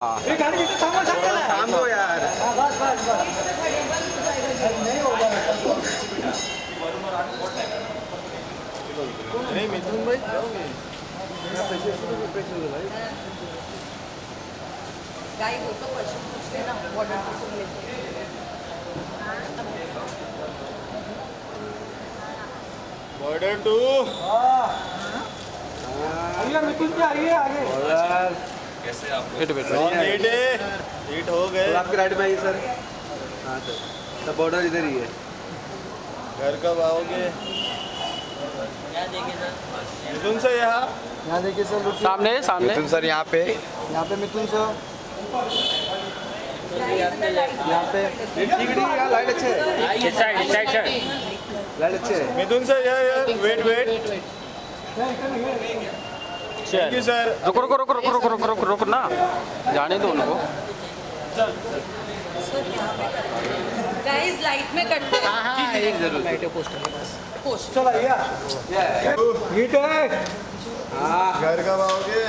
ये गाड़ी जितना थांबो सांगा ना थांबो यार. बस बस बस नहीं होगा नहीं मिथुन भाई जाओगे गाइस वो तो क्वेश्चन पूछते हैं ना बॉर्डर को सुन लेते हैं बॉर्डर 2 आइए मिथुन जी आइए आगे लॉन्ग हिट हो गए. तो आपके राइट में आइए सर. हाँ सर. सब बॉर्डर इधर ही है. घर कब आओगे? मिथुन से यहाँ यहाँ देखिए सर. सामने सामने मिथुन सर यहाँ पे. यहाँ पे मिथुन सर. यहाँ पे लाइट अच्छे है. लाइट अच्छे है. मिथुन से यार वेट थैंक यू सर. रुको रुको रुको रुको रुको रुको रुको रुको ना जाने दो उनको. गाइस लाइट में करते हैं एक जरूर. पोस्ट चलो आइए हिट है घर कब आओगे?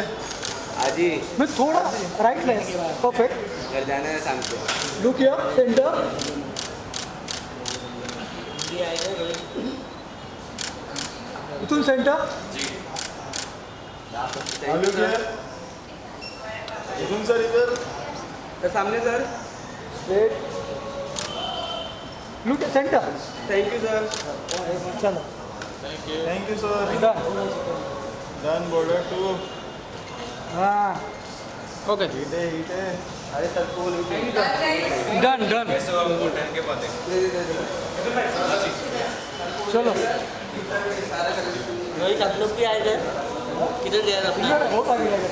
आज ही मैं थोड़ा राइट ले परफेक्ट घर जाना है शाम को. Look here centre Mithun centre आलू क्या? मिथुन सर इधर. सामने sir. Straight look centre thank you sir. चलो thank you sir. Done done border 2. हाँ ओके हिट है. अरे सर कूल. Done done. चलो रोहित आप लोग भी आए थे किधर गए अभी? बहुत आगे लगे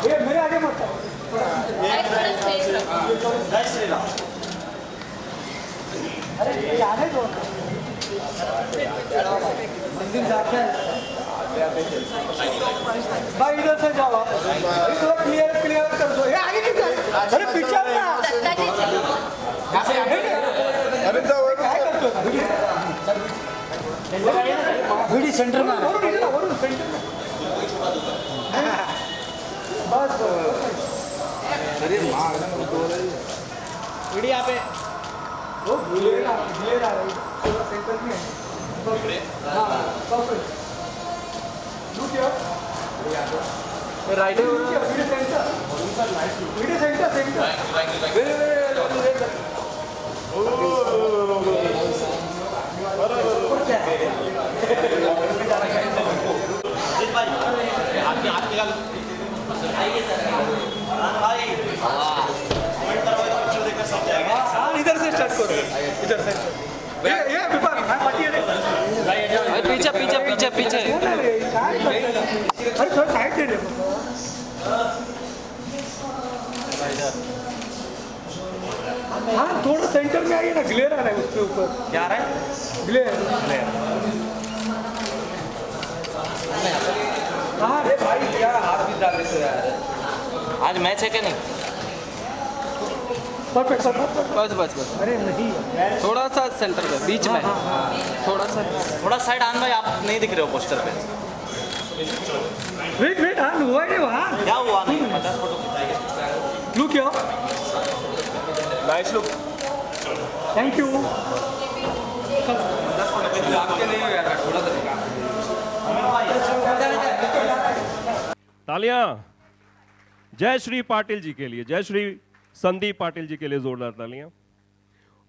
ये मेरे आगे मत आओ। अरे ये आने दो मंदिर जाते हैं भाई इधर से जाओ आप थोड़ा क्लियर कर दो ये आगे क्यों जा रहे? अरे पीछे आओ ना अरे जाओ. वीडी सेंटर में सेंटर में बस अरे माँ वीडी यहाँ पे वो ग्लेयर आ रही है सेंटर में हाँ परफेक्ट लुक हियर राइट वीडी सेंटर हाँ इधर से स्टार्ट करो इधर से ये विपाक मैं पार्टी है पीछे पीछे पीछे पीछे. अरे थोड़ा साइड दे दे हाँ थोड़ा सेंटर में आइए ना ग्लेयर आ रहा है उसके ऊपर क्या आ रहा है? ग्लेयर हाँ रे भाई क्या हाथ भी डाल रहे यार. आज मैच है क्या नहीं? परफेक्ट बस बस बस. अरे नहीं थोड़ा सा सेंटर पे बीच में थोड़ा सा. थोड़ा साइड आन भाई, आप नहीं दिख रहे हो पोस्टर पे. वेट हाँ हुआ ही नहीं वहाँ क्या हुआ नहीं? 50 फोटो खिंचाएंगे. Look here nice look. Thank you आपके नहीं हो यार. थोड़ा सा दिखा. तालियां जय श्री पाटिल जी के लिए, जय श्री संदीप पाटिल जी के लिए जोरदार तालियां.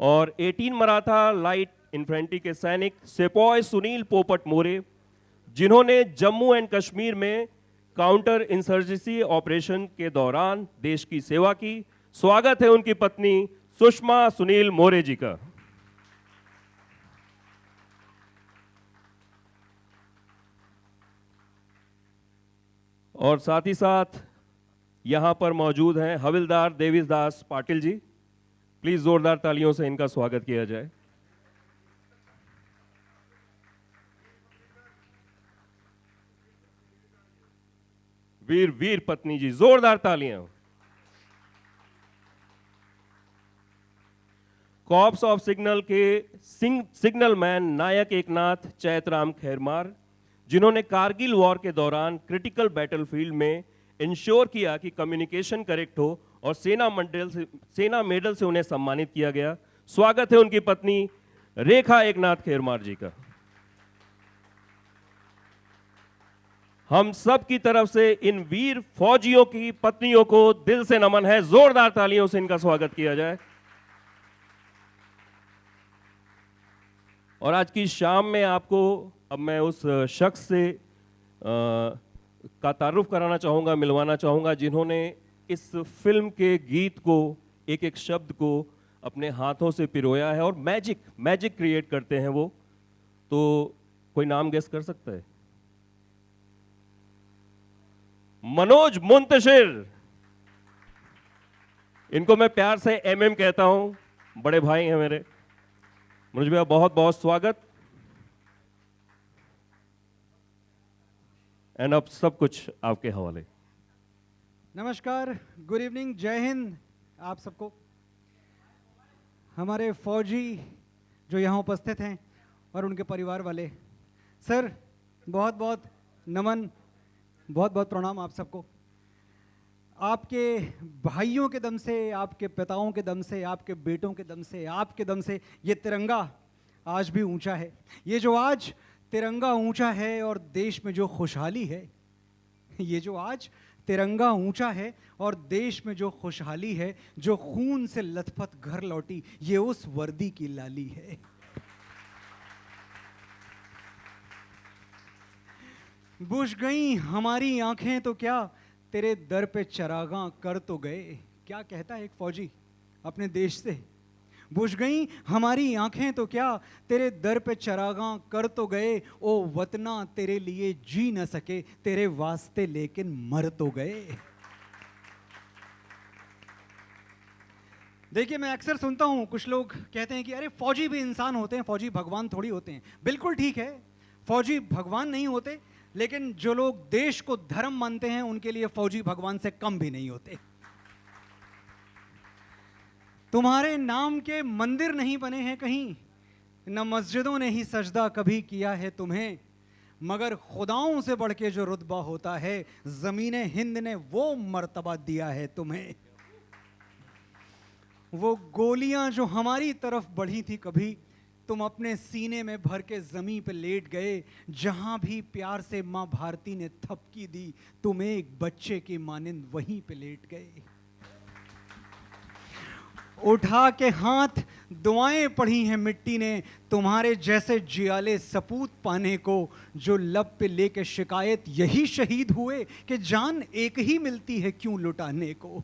और 18 मराठा लाइट इन्फेंट्री के सैनिक सेपॉय सुनील पोपट मोरे, जिन्होंने जम्मू एंड कश्मीर में काउंटर इंसर्जेंसी ऑपरेशन के दौरान देश की सेवा की. स्वागत है उनकी पत्नी सुषमा सुनील मोरे जी का. और साथ ही साथ यहां पर मौजूद हैं हविलदार देवीस दास पाटिल जी. प्लीज जोरदार तालियों से इनका स्वागत किया जाए. वीर पत्नी जी, जोरदार तालियां. कॉर्प्स ऑफ सिग्नल के सिग्नल मैन नायक एकनाथ चैतराम खैरमार, जिन्होंने कारगिल वॉर के दौरान क्रिटिकल बैटलफील्ड में इंश्योर किया कि कम्युनिकेशन करेक्ट हो और सेना मेडल से उन्हें सम्मानित किया गया। स्वागत है उनकी पत्नी रेखा एकनाथ खेरमार जी का। हम सब की तरफ से इन वीर फौजियों की पत्नियों को दिल से नमन है। जोरदार तालियों से इनका स्वागत किया जाए। और आज की शाम में आपको अब मैं उस शख्स से का तारुफ कराना चाहूँगा, मिलवाना चाहूँगा, जिन्होंने इस फिल्म के गीत को, एक एक शब्द को अपने हाथों से पिरोया है और मैजिक क्रिएट करते हैं वो। तो कोई नाम गेस कर सकता है? मनोज मुंतशिर। इनको मैं प्यार से एमएम कहता हूं, बड़े भाई हैं मेरे। मनोज भैया बहुत बहुत स्वागत। एंड अब सब कुछ आपके हवाले। नमस्कार, गुड इवनिंग, जय हिंद आप सबको। हमारे फौजी जो यहाँ उपस्थित हैं और उनके परिवार वाले, सर बहुत बहुत नमन, बहुत बहुत प्रणाम आप सबको। आपके भाइयों के दम से, आपके पिताओं के दम से, आपके बेटों के दम से, आपके दम से ये तिरंगा आज भी ऊंचा है। ये जो आज तिरंगा ऊंचा है और देश में जो खुशहाली है, ये जो आज तिरंगा ऊंचा है और देश में जो खुशहाली है, जो खून से लथपथ घर लौटी, ये उस वर्दी की लाली है। बुझ गई हमारी आंखें तो क्या, तेरे दर पे चरागां कर तो गए। क्या कहता है एक फौजी अपने देश से? बुझ गई हमारी आंखें तो क्या, तेरे दर पे चरागां कर तो गए। ओ वतना तेरे लिए जी न सके, तेरे वास्ते लेकिन मर तो गए। देखिए, मैं अक्सर सुनता हूं कुछ लोग कहते हैं कि अरे फौजी भी इंसान होते हैं, फौजी भगवान थोड़ी होते हैं। बिल्कुल ठीक है, फौजी भगवान नहीं होते, लेकिन जो लोग देश को धर्म मानते हैं उनके लिए फौजी भगवान से कम भी नहीं होते। तुम्हारे नाम के मंदिर नहीं बने हैं कहीं, न मस्जिदों ने ही सजदा कभी किया है तुम्हें, मगर खुदाओं से बढ़ के जो रुतबा होता है, ज़मीने हिंद ने वो मर्तबा दिया है तुम्हें। वो गोलियां जो हमारी तरफ बढ़ी थी कभी, तुम अपने सीने में भर के ज़मीन पे लेट गए। जहां भी प्यार से माँ भारती ने थपकी दी, तुम एक बच्चे की मानिंद वहीं पे लेट गए। उठा के हाथ दुआएं पढ़ी हैं मिट्टी ने, तुम्हारे जैसे जियाले सपूत पाने को, जो लब पे लेके शिकायत यही शहीद हुए कि जान एक ही मिलती है क्यों लुटाने को।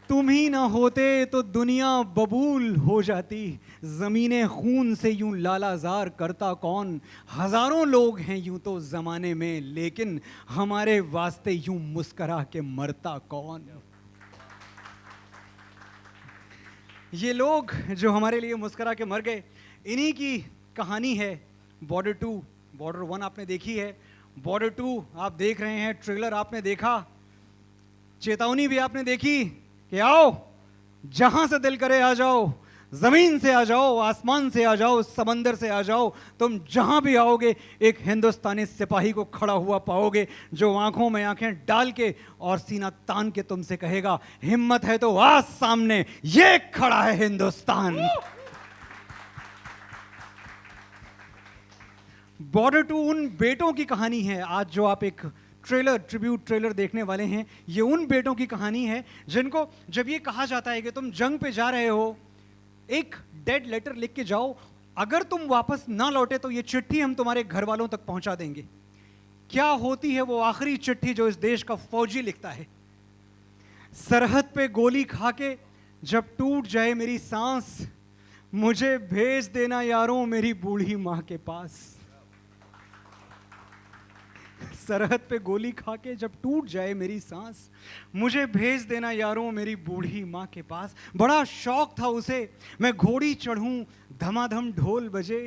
तुम ही ना होते तो दुनिया बबूल हो जाती, ज़मीने खून से यूं लालाजार करता कौन। हजारों लोग हैं यूं तो ज़माने में, लेकिन हमारे वास्ते यूं मुस्करा के मरता कौन। ये लोग जो हमारे लिए मुस्करा के मर गए, इन्हीं की कहानी है बॉर्डर 2। बॉर्डर 1 आपने देखी है, बॉर्डर 2 आप देख रहे हैं, ट्रेलर आपने देखा, चेतावनी भी आपने देखी कि आओ जहां से दिल करे आ जाओ, जमीन से आ जाओ, आसमान से आ जाओ, समंदर से आ जाओ, तुम जहां भी आओगे एक हिंदुस्तानी सिपाही को खड़ा हुआ पाओगे, जो आंखों में आंखें डाल के और सीना तान के तुमसे कहेगा, हिम्मत है तो आज सामने, ये खड़ा है हिंदुस्तान। बॉर्डर 2 उन बेटों की कहानी है। आज जो आप एक ट्रिब्यूट ट्रेलर देखने वाले हैं, ये उन बेटों की कहानी है जिनको जब ये कहा जाता है कि तुम जंग पे जा रहे हो, एक डेड लेटर लिख के जाओ, अगर तुम वापस ना लौटे तो ये चिट्ठी हम तुम्हारे घर वालों तक पहुंचा देंगे। क्या होती है वो आखिरी चिट्ठी जो इस देश का फौजी लिखता है? सरहद पे गोली खा के जब टूट जाए मेरी सांस, मुझे भेज देना यारों मेरी बूढ़ी माँ के पास। सरहद पे गोली खा के जब टूट जाए मेरी सांस, मुझे भेज देना यारों मेरी बूढ़ी माँ के पास। बड़ा शौक था उसे मैं घोड़ी चढ़ूं, धमाधम ढोल बजे,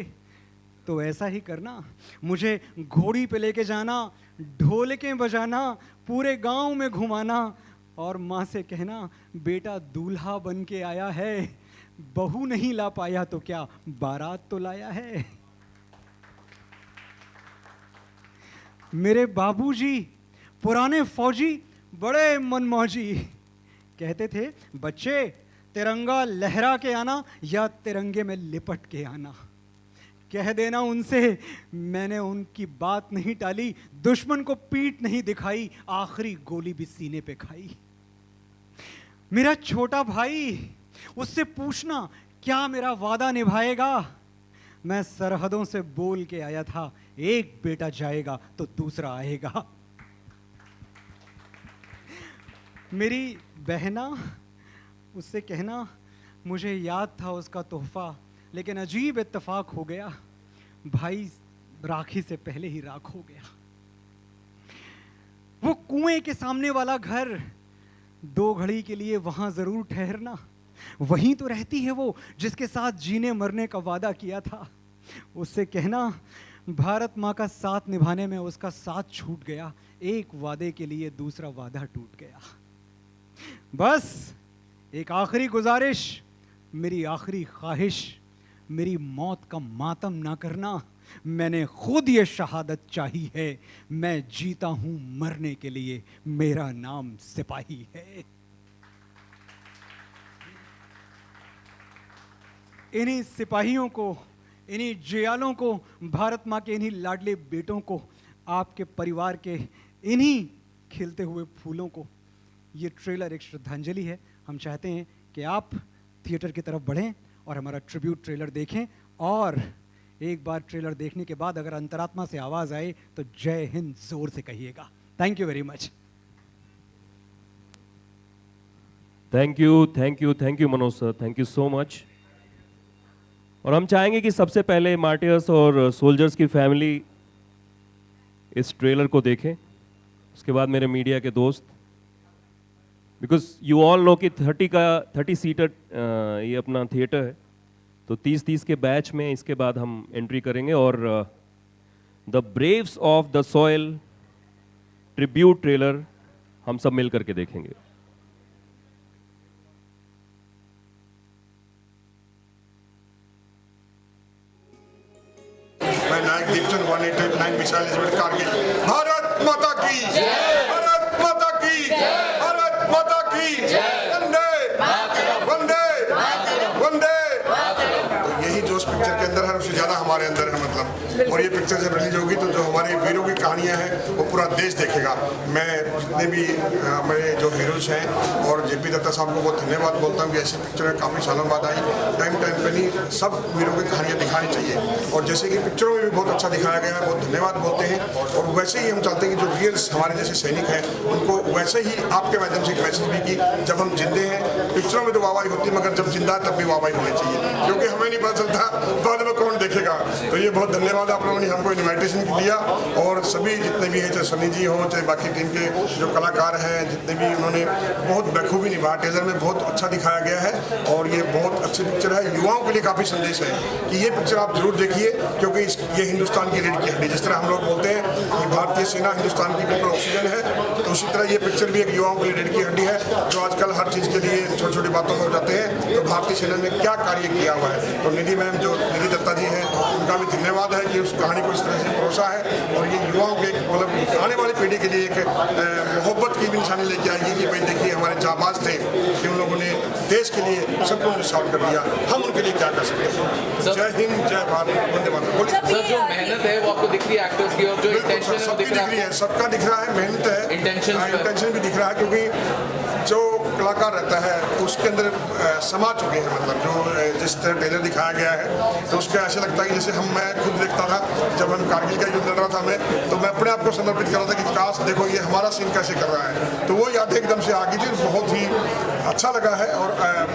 तो ऐसा ही करना, मुझे घोड़ी पे लेके जाना, ढोलकें बजाना, पूरे गांव में घुमाना, और माँ से कहना बेटा दूल्हा बन के आया है, बहू नहीं ला पाया तो क्या बारात तो लाया है। मेरे बाबूजी पुराने फौजी बड़े मनमौजी कहते थे, बच्चे तिरंगा लहरा के आना या तिरंगे में लिपट के आना। कह देना उनसे मैंने उनकी बात नहीं टाली, दुश्मन को पीठ नहीं दिखाई, आखिरी गोली भी सीने पे खाई। मेरा छोटा भाई, उससे पूछना क्या मेरा वादा निभाएगा। मैं सरहदों से बोल के आया था, एक बेटा जाएगा तो दूसरा आएगा। मेरी बहना, उससे कहना मुझे याद था उसका तोहफा, लेकिन अजीब इत्तेफाक हो गया, भाई राखी से पहले ही राख हो गया। वो कुएं के सामने वाला घर, 2 घड़ी के लिए वहां जरूर ठहरना, वहीं तो रहती है वो जिसके साथ जीने मरने का वादा किया था। उससे कहना भारत माँ का साथ निभाने में उसका साथ छूट गया, एक वादे के लिए दूसरा वादा टूट गया। बस एक आखिरी गुजारिश, मेरी आखिरी ख्वाहिश, मेरी मौत का मातम ना करना। मैंने खुद ये शहादत चाही है, मैं जीता हूं मरने के लिए, मेरा नाम सिपाही है। इन्हीं सिपाहियों को, इन्हीं जियालों को, भारत माँ के इन्हीं लाडले बेटों को, आपके परिवार के इन्हीं खिलते हुए फूलों को ये ट्रेलर एक श्रद्धांजलि है। हम चाहते हैं कि आप थिएटर की तरफ बढ़ें और हमारा ट्रिब्यूट ट्रेलर देखें, और एक बार ट्रेलर देखने के बाद अगर अंतरात्मा से आवाज़ आए तो जय हिंद जोर से कहिएगा। Thank you very much. Thank you Manoj sir, thank you so much. और हम चाहेंगे कि सबसे पहले मार्टियर्स और सोल्जर्स की फैमिली इस ट्रेलर को देखें, उसके बाद मेरे मीडिया के दोस्त, बिकॉज यू ऑल नो कि 30 सीटर ये अपना थिएटर है, तो 30 के बैच में इसके बाद हम एंट्री करेंगे और the Braves of the soil tribute trailer हम सब मिल करके देखेंगे। मैं नायक दीपचंद 189 मिसाइल इस कारगिल। भारत माता की, भारत माता की, भारत माता की, वंदे वंदे वंदे। तो यही जोश पिक्चर के अंदर है, उससे ज्यादा हमारे अंदर है मतलब। और ये पिक्चर जब रिलीज होगी तो जो हमारे वीरों की कहानियां हैं वो पूरा देश देखेगा। मैं जितने भी मेरे जो हीरोज हैं और जेपी दत्ता साहब को बहुत धन्यवाद बोलता हूँ कि ऐसी पिक्चरें काफ़ी सालों बाद आई, टाइम पे नहीं सब वीरों की कहानियाँ दिखानी चाहिए। और जैसे कि पिक्चरों में भी बहुत अच्छा दिखाया गया है, बहुत धन्यवाद बोलते हैं। और वैसे ही हम चाहते हैं कि जो रियल्स हमारे जैसे सैनिक हैं उनको वैसे ही आपके माध्यम से एक मैसेज भी कि जब हम जिंदे हैं, पिक्चरों में तो वाहवाही होती है मगर जब जिंदा है तब भी वाहवाही होनी चाहिए, क्योंकि हमें नहीं पता चलता बाद में कौन देखेगा। तो ये बहुत धन्यवाद आप लोगों ने हमको इन्विटेशन दिया, और सभी जितने भी हैं, चाहे सनी जी हो चाहे बाकी टीम के जो कलाकार हैं, जितने भी उन्होंने बहुत बखूबी निभाया। ट्रेलर में बहुत अच्छा दिखाया गया है और ये बहुत अच्छी पिक्चर है। युवाओं के लिए काफ़ी संदेश है कि ये पिक्चर आप जरूर देखिए, क्योंकि ये हिंदुस्तान की रीढ़ की हड्डी, जिस तरह हम लोग बोलते हैं कि भारतीय सेना हिंदुस्तान की बिल्कुल ऑक्सीजन है, तो उसी तरह ये पिक्चर भी एक युवाओं के लिए रीढ़ की हड्डी है, जो आजकल हर चीज़ के लिए छोटी छोटी बातों में हो जाते हैं। तो भारतीय सेना ने क्या कार्य किया हुआ है, तो निधि मैम जो निधि दत्ता जी हैं उनका भी धन्यवाद है कि उस कहानी को इस तरह से परोसा है। और ये युवाओं के मतलब आने वाली पीढ़ी के लिए एक मोहब्बत की भी निशानी लेके आएगी कि भाई देखिए हमारे जाबाज थे कि उन लोगों ने देश के लिए सब कुछ निशान कर दिया, हम उनके लिए क्या कर सकते हैं। जय हिंद, जय भारत, वंदे मातरम। बोलिए सर, जो मेहनत है वो आपको दिख रही है एक्टर्स की, और जो इंटेंशन है वो दिख रहा है, सबका दिख रहा है, मेहनत है, इंटेंशन भी दिख रहा है, क्योंकि जो कलाकार रहता है उसके अंदर समा चुके हैं। मतलब जो जिस तरह ट्रेलर दिखाया गया है तो उसका ऐसे लगता है कि जैसे मैं खुद देखता था जब हम कारगिल का युद्ध लड़ रहा था मैं, तो मैं अपने आप को समर्पित कर रहा था कि काश देखो ये हमारा सीन कैसे कर रहा है। तो वो याद एकदम से आ गई थी, बहुत ही अच्छा लगा है। और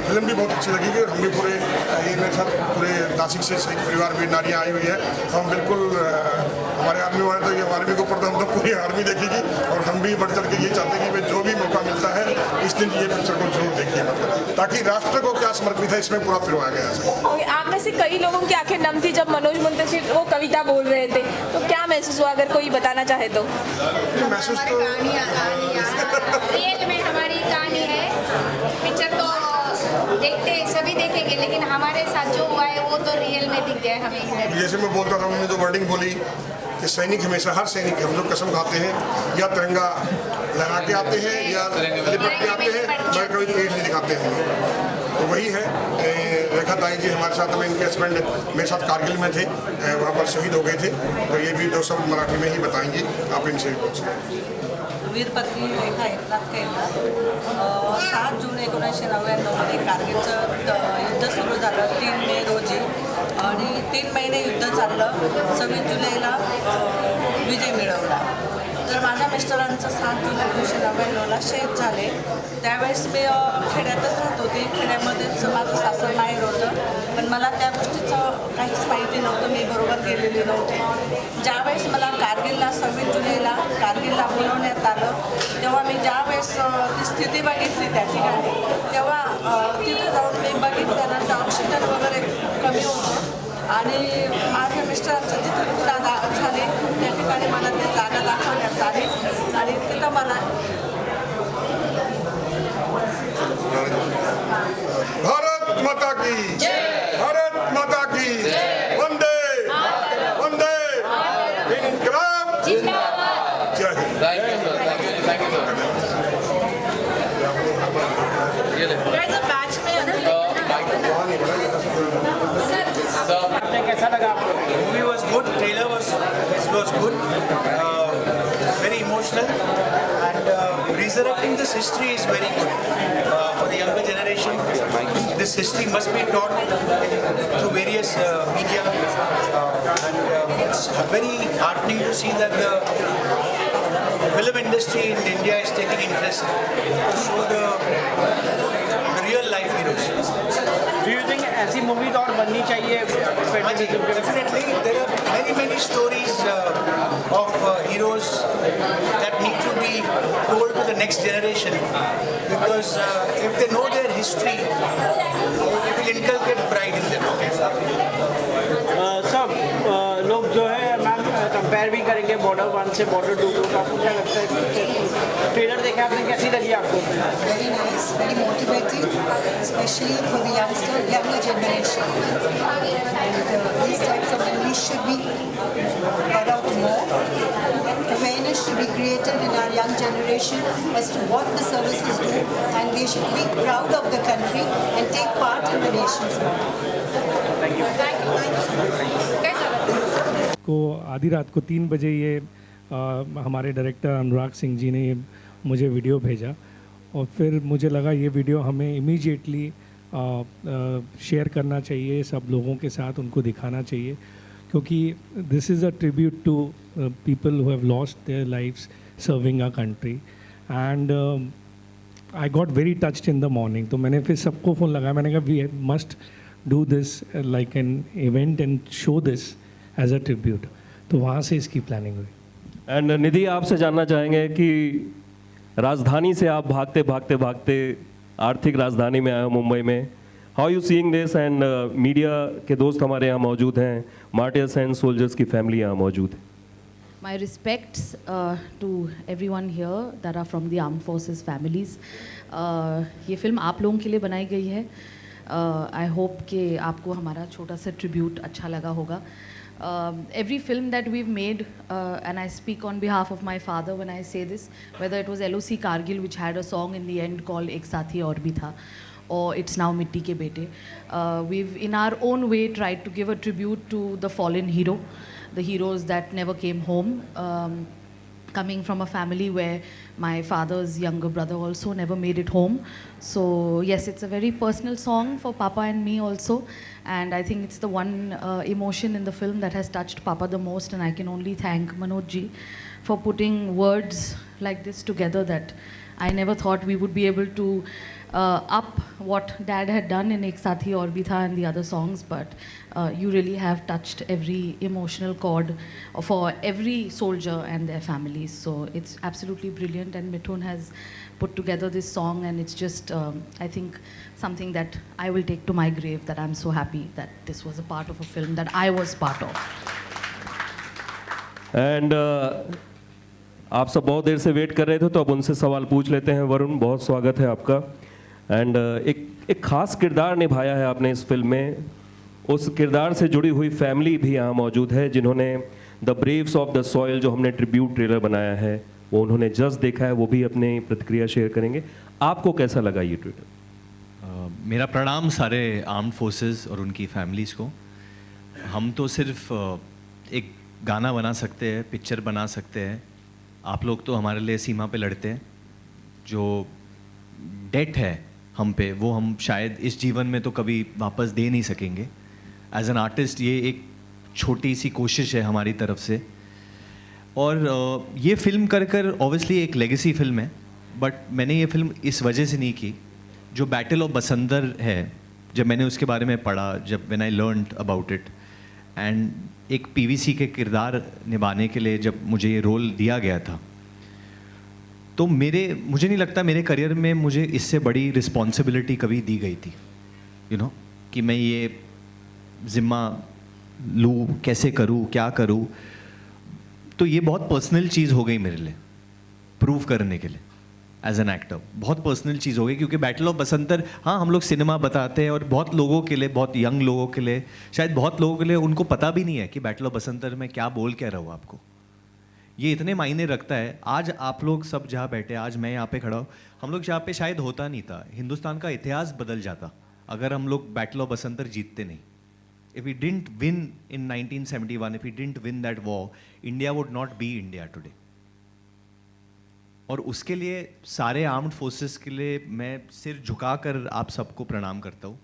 फिल्म भी बहुत अच्छी लगी कि हम भी पूरे ये मेरे साथ पूरे नासिक से शहीद परिवार भी नारियाँ आई हुई है, तो हम बिल्कुल हमारे आर्मी वाले तो ये आर्मी के ऊपर तो हम तो पूरी आर्मी देखेगी, और हम भी बढ़ चढ़ के ये चाहते हैं कि जो भी मौका मिलता है इस दिन ये पिक्चर को जरूर देखिए, मतलब ताकि राष्ट्र को क्या समर्पित है इसमें पूरा फिरवाया गया है। आप में से कई लोगों की आंखें नम थी जब मनोज मुंतशिर वो कविता बोल रहे थे, तो क्या महसूस हुआ, अगर कोई बताना चाहे तो? महसूस तो रियल में हमारी कहानी है। पिक्चर तो देखते सभी देखेंगे, लेकिन हमारे साथ जो हुआ है वो तो रियल में दिख गया हमें। जैसे मैं बोलता था, उन्होंने जो वर्डिंग बोली कि सैनिक हमेशा, हर सैनिक हम जो कसम खाते हैं या तिरंगा लगा के आते हैं या लिपट के आते हैं, मगर कभी पेट नहीं दिखाते हैं। तो वही है। रेखा ताई जी हमारे साथ में, इनके हस्बैंड मेरे साथ कारगिल में थे, वहाँ पर शहीद हो गए थे। तो ये भी 2 शब्द मराठी में ही बताएंगे, आप इनसे भी पूछें। वीरपत्नी रेखा एकनाथ केंद्र 7 जून 1999मध्ये कारगिलचं युद्ध सुरू झालं 3 मे रोजी आणि 3 महिने युद्ध चाललं. 26 जुलैला विजय मिळवला. तर माझ्या मिस्टरांचं 7 जुलै 1999ला शहीद झाले. त्यावेळेस मी खेड्यातच राहत होते. खेड्यामध्येच माझं सासर माहेर होतं, पण मला त्या गोष्टीचं काहीच माहिती नव्हतं, मी बरोबर गेलेली नव्हते. ज्यावेळेस मला कारगिलला 26 जुलैला कारगिलला बोलवण्यात आलं, तेव्हा मी ज्यावेळेस ती स्थिती बघितली त्या ठिकाणी, तेव्हा तिथे जाऊन मी बघितल्यानंतर ऑक्सिजन वगैरे कमी होतं आणि माझ्या मिस्टरांचं जिथं जागा झाले त्या ठिकाणी मला ते जागा दाखवण्यात आली आणि तिथं मला भारत माता की जय, भारत माता की जय, वंदे वंदे इनकलाब जिंदाबाद, जय हिंद। कैसा लगा आपको? Movie was good. Trailer was good. Very emotional, and resurrecting this history is very good for the younger generation. This history must be taught through various media, and it's very heartening to see that the film industry in India is taking interest to show the real life heroes. Do you think ऐसी movies और बननी चाहिए? Definitely, there are many stories of heroes that need to be told to the next generation, because if they know their history, it will inculcate pride in them. सब लोग जो है ma'am compare भी करेंगे border 1 से border 2 को, आपको क्या लगता है? ट्रेलर देखे आपने, कैसी लगी आपको? very nice, very motivating, especially for the younger generation. And these types of movies should be brought out more. Awareness should be created in our young generation as to what the services do, and they should be proud of the country and take part in the nation's movement. को आधी रात को 3 बजे ये हमारे director Anurag Singh ji ने मुझे video भेजा, और फिर मुझे लगा ये वीडियो हमें इमीडिएटली शेयर करना चाहिए सब लोगों के साथ, उनको दिखाना चाहिए, क्योंकि this is a tribute to people who have lost their lives serving our country. And I got very touched in the morning. तो मैंने फिर सबको फ़ोन लगाया, मैंने कहा we must do this like an event and show this as a tribute. तो वहाँ से इसकी प्लानिंग हुई। एंड निधि, आपसे जानना चाहेंगे कि राजधानी से आप भागते भागते भागते आर्थिक राजधानी में आए हो मुंबई में, how you seeing this? And media के दोस्त हमारे यहाँ मौजूद हैं, मार्टियर्स एंड सोल्जर्स की फैमिली यहाँ मौजूद है। My respects to everyone here that are from the armed forces families. ये फिल्म आप लोगों के लिए बनाई गई है। I hope कि आपको हमारा छोटा सा ट्रिब्यूट अच्छा लगा होगा। Every film that we've made, and I speak on behalf of my father when I say this, whether it was LOC Kargil, which had a song in the end called Ek Saathi Aur Bhi Tha, or it's now Mitti Ke Bete, we've in our own way tried to give a tribute to the fallen hero, the heroes that never came home, coming from a family where my father's younger brother also never made it home. So yes, it's a very personal song for Papa and me also, and I think it's the one emotion in the film that has touched Papa the most, and I can only thank Manoj ji for putting words like this together that I never thought we would be able to up what Dad had done in Ek Saathi Aur Bhi Tha and the other songs, but you really have touched every emotional chord for every soldier and their families. So it's absolutely brilliant, and Mithun has put together this song, and it's just I think something that I will take to my grave, that I'm so happy that this was a part of a film that I was part of. And आप सब बहुत देर से wait कर रहे थे, तो अब उनसे सवाल पूछ लेते हैं। वरुण, बहुत स्वागत है आपका। एंड एक ख़ास किरदार निभाया है आपने इस फिल्म में, उस किरदार से जुड़ी हुई फैमिली भी यहाँ मौजूद है जिन्होंने the Braves of the soil जो हमने ट्रिब्यूट ट्रेलर बनाया है वो उन्होंने जस्ट देखा है, वो भी अपनी प्रतिक्रिया शेयर करेंगे। आपको कैसा लगा ये ट्रेलर? मेरा प्रणाम सारे आर्म्ड फोर्सेस और उनकी फैमिलीज़ को। हम तो सिर्फ एक गाना बना सकते हैं, पिक्चर बना सकते हैं। आप लोग तो हमारे लिए सीमा पे लड़ते हैं। जो डेट है हम पे वो हम शायद इस जीवन में तो कभी वापस दे नहीं सकेंगे। एज एन आर्टिस्ट ये एक छोटी सी कोशिश है हमारी तरफ से। और ये फिल्म कर कर ऑब्वियसली एक लेगेसी फिल्म है, बट मैंने ये फिल्म इस वजह से नहीं की। जो बैटल ऑफ बसंतर है, जब मैंने उसके बारे में पढ़ा, जब when I learned about it, and एक पीवीसी के किरदार निभाने के लिए जब मुझे ये रोल दिया गया था, तो मुझे नहीं लगता मेरे करियर में मुझे इससे बड़ी रिस्पॉन्सिबिलिटी कभी दी गई थी, यू नो, कि मैं ये ज़िम्मा लूँ, कैसे करूँ, क्या करूँ। तो ये बहुत पर्सनल चीज़ हो गई मेरे लिए, प्रूव करने के लिए एज एन एक्टर। बहुत पर्सनल चीज़ हो गई, क्योंकि बैटल ऑफ बसंतर, हाँ हम लोग सिनेमा बताते हैं, और बहुत लोगों के लिए, बहुत यंग लोगों के लिए, शायद बहुत लोगों के लिए उनको पता भी नहीं है कि बैटल ऑफ बसंतर में क्या बोल क्या रहा हूँ आपको। ये इतने मायने रखता है। आज आप लोग सब जहाँ बैठे, आज मैं यहाँ पे खड़ा हूँ, हम लोग जहाँ पे शायद होता नहीं था। हिंदुस्तान का इतिहास बदल जाता अगर हम लोग बैटल ऑफ बसंतर जीतते नहीं। If we didn't win in 1971, if we didn't win that war, India would not be India today. और उसके लिए सारे आर्म्ड फोर्सेस के लिए मैं सिर झुकाकर आप सबको प्रणाम करता हूँ,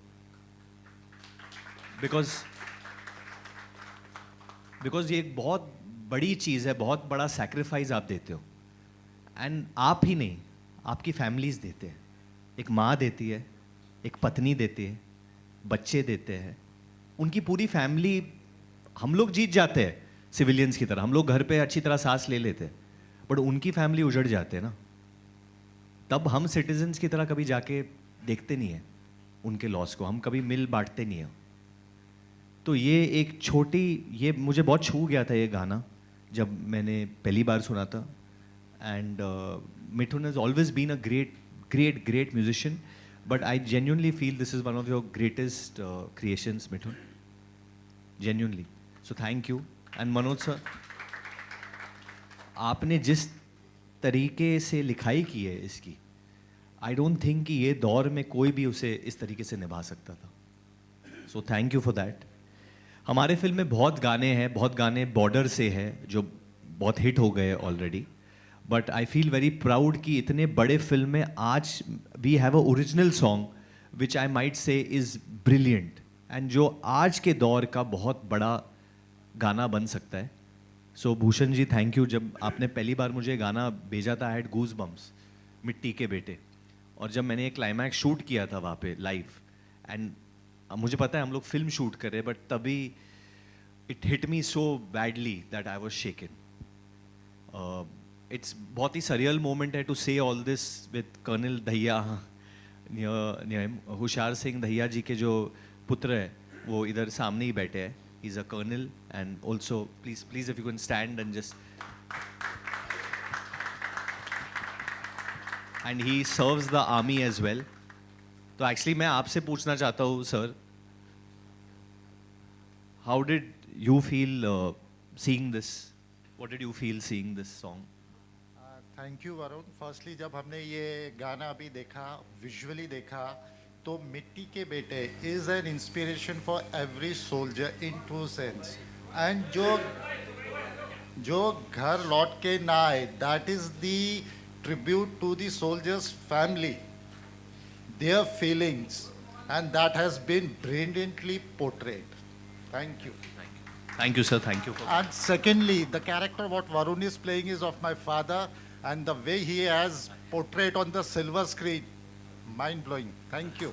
बिकॉज ये एक बहुत बड़ी चीज़ है, बहुत बड़ा सैक्रिफाइस आप देते हो। एंड आप ही नहीं, आपकी फैमिलीज देते हैं। एक माँ देती है, एक पत्नी देती है, बच्चे देते हैं, उनकी पूरी फैमिली। हम लोग जीत जाते हैं सिविलियंस की तरह, हम लोग घर पे अच्छी तरह सांस ले लेते हैं, बट उनकी फैमिली उजड़ जाते हैं ना, तब हम सिटीजन्स की तरह कभी जाके देखते नहीं हैं उनके लॉस को, हम कभी मिल बांटते नहीं हैं। तो ये एक छोटी, ये मुझे बहुत छू गया था ये गाना जब मैंने पहली बार सुना था। And Mithun has always been a great great great musician, but I genuinely feel this is one of your greatest creations, Mithun. Genuinely. So thank you. And Manoj sir, आपने जिस तरीके से लिखाई की है इसकी, आई डोंट थिंक कि ये दौर में कोई भी उसे इस तरीके से निभा सकता था। So thank you for that. हमारे फिल्म में बहुत गाने हैं, बहुत गाने बॉर्डर से हैं जो बहुत हिट हो गए already, but I feel very proud कि इतने बड़े फिल्म में आज we have a original song which I might say is brilliant, and जो आज के दौर का बहुत बड़ा गाना बन सकता है। सो भूषण जी थैंक यू। जब आपने पहली बार मुझे गाना भेजा था, आई हैड गूज बम्स, मिट्टी के बेटे, और जब मैंने एक क्लाइमैक्स शूट किया था वहाँ पे लाइव, एंड मुझे पता है हम लोग फिल्म शूट कर रहे, बट तभी it hit me so badly that I was shaken. It's बहुत ही सरियल मोमेंट है to say all this with colonel Dahiya, Hoshiyar Singh Dahiya जी के जो पुत्र है वो इधर सामने ही बैठे हैं। He is a colonel, and also please if you can stand and just, and he serves the army as well. तो एक्चुअली मैं आपसे पूछना चाहता हूँ sir, how did you feel seeing this, what did you feel seeing this song? Thank you Varun. Firstly जब हमने ये गाना अभी देखा, विजुअली देखा, तो मिट्टी के बेटे is an inspiration for every soldier in true sense. And जो घर लौट के ना आए, that is the tribute to the soldiers family, their feelings, and that has been brilliantly portrayed. Thank you. Thank you, sir. Thank you. And secondly, the character what Varun is playing is of my father, and the way he has portrayed on the silver screen, mind-blowing. Thank you.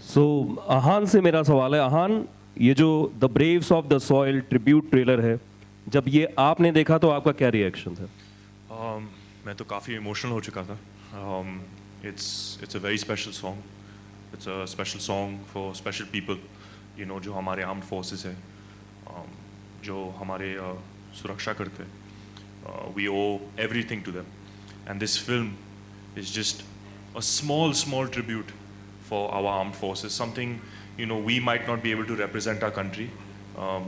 So, आहान से मेरा सवाल है। आहान, ये जो the Braves of the soil tribute trailer है, जब ये आपने देखा तो आपका क्या रिएक्शन था? मैं तो काफ़ी इमोशनल हो चुका था। It's a very special song. It's a special song for special people, you know, जो हमारे आर्म्ड फोर्सेस है, जो हमारे सुरक्षा करते हैं। We owe everything to them, and this film is just a small tribute for our armed forces. Something, you know, we might not be able to represent our country,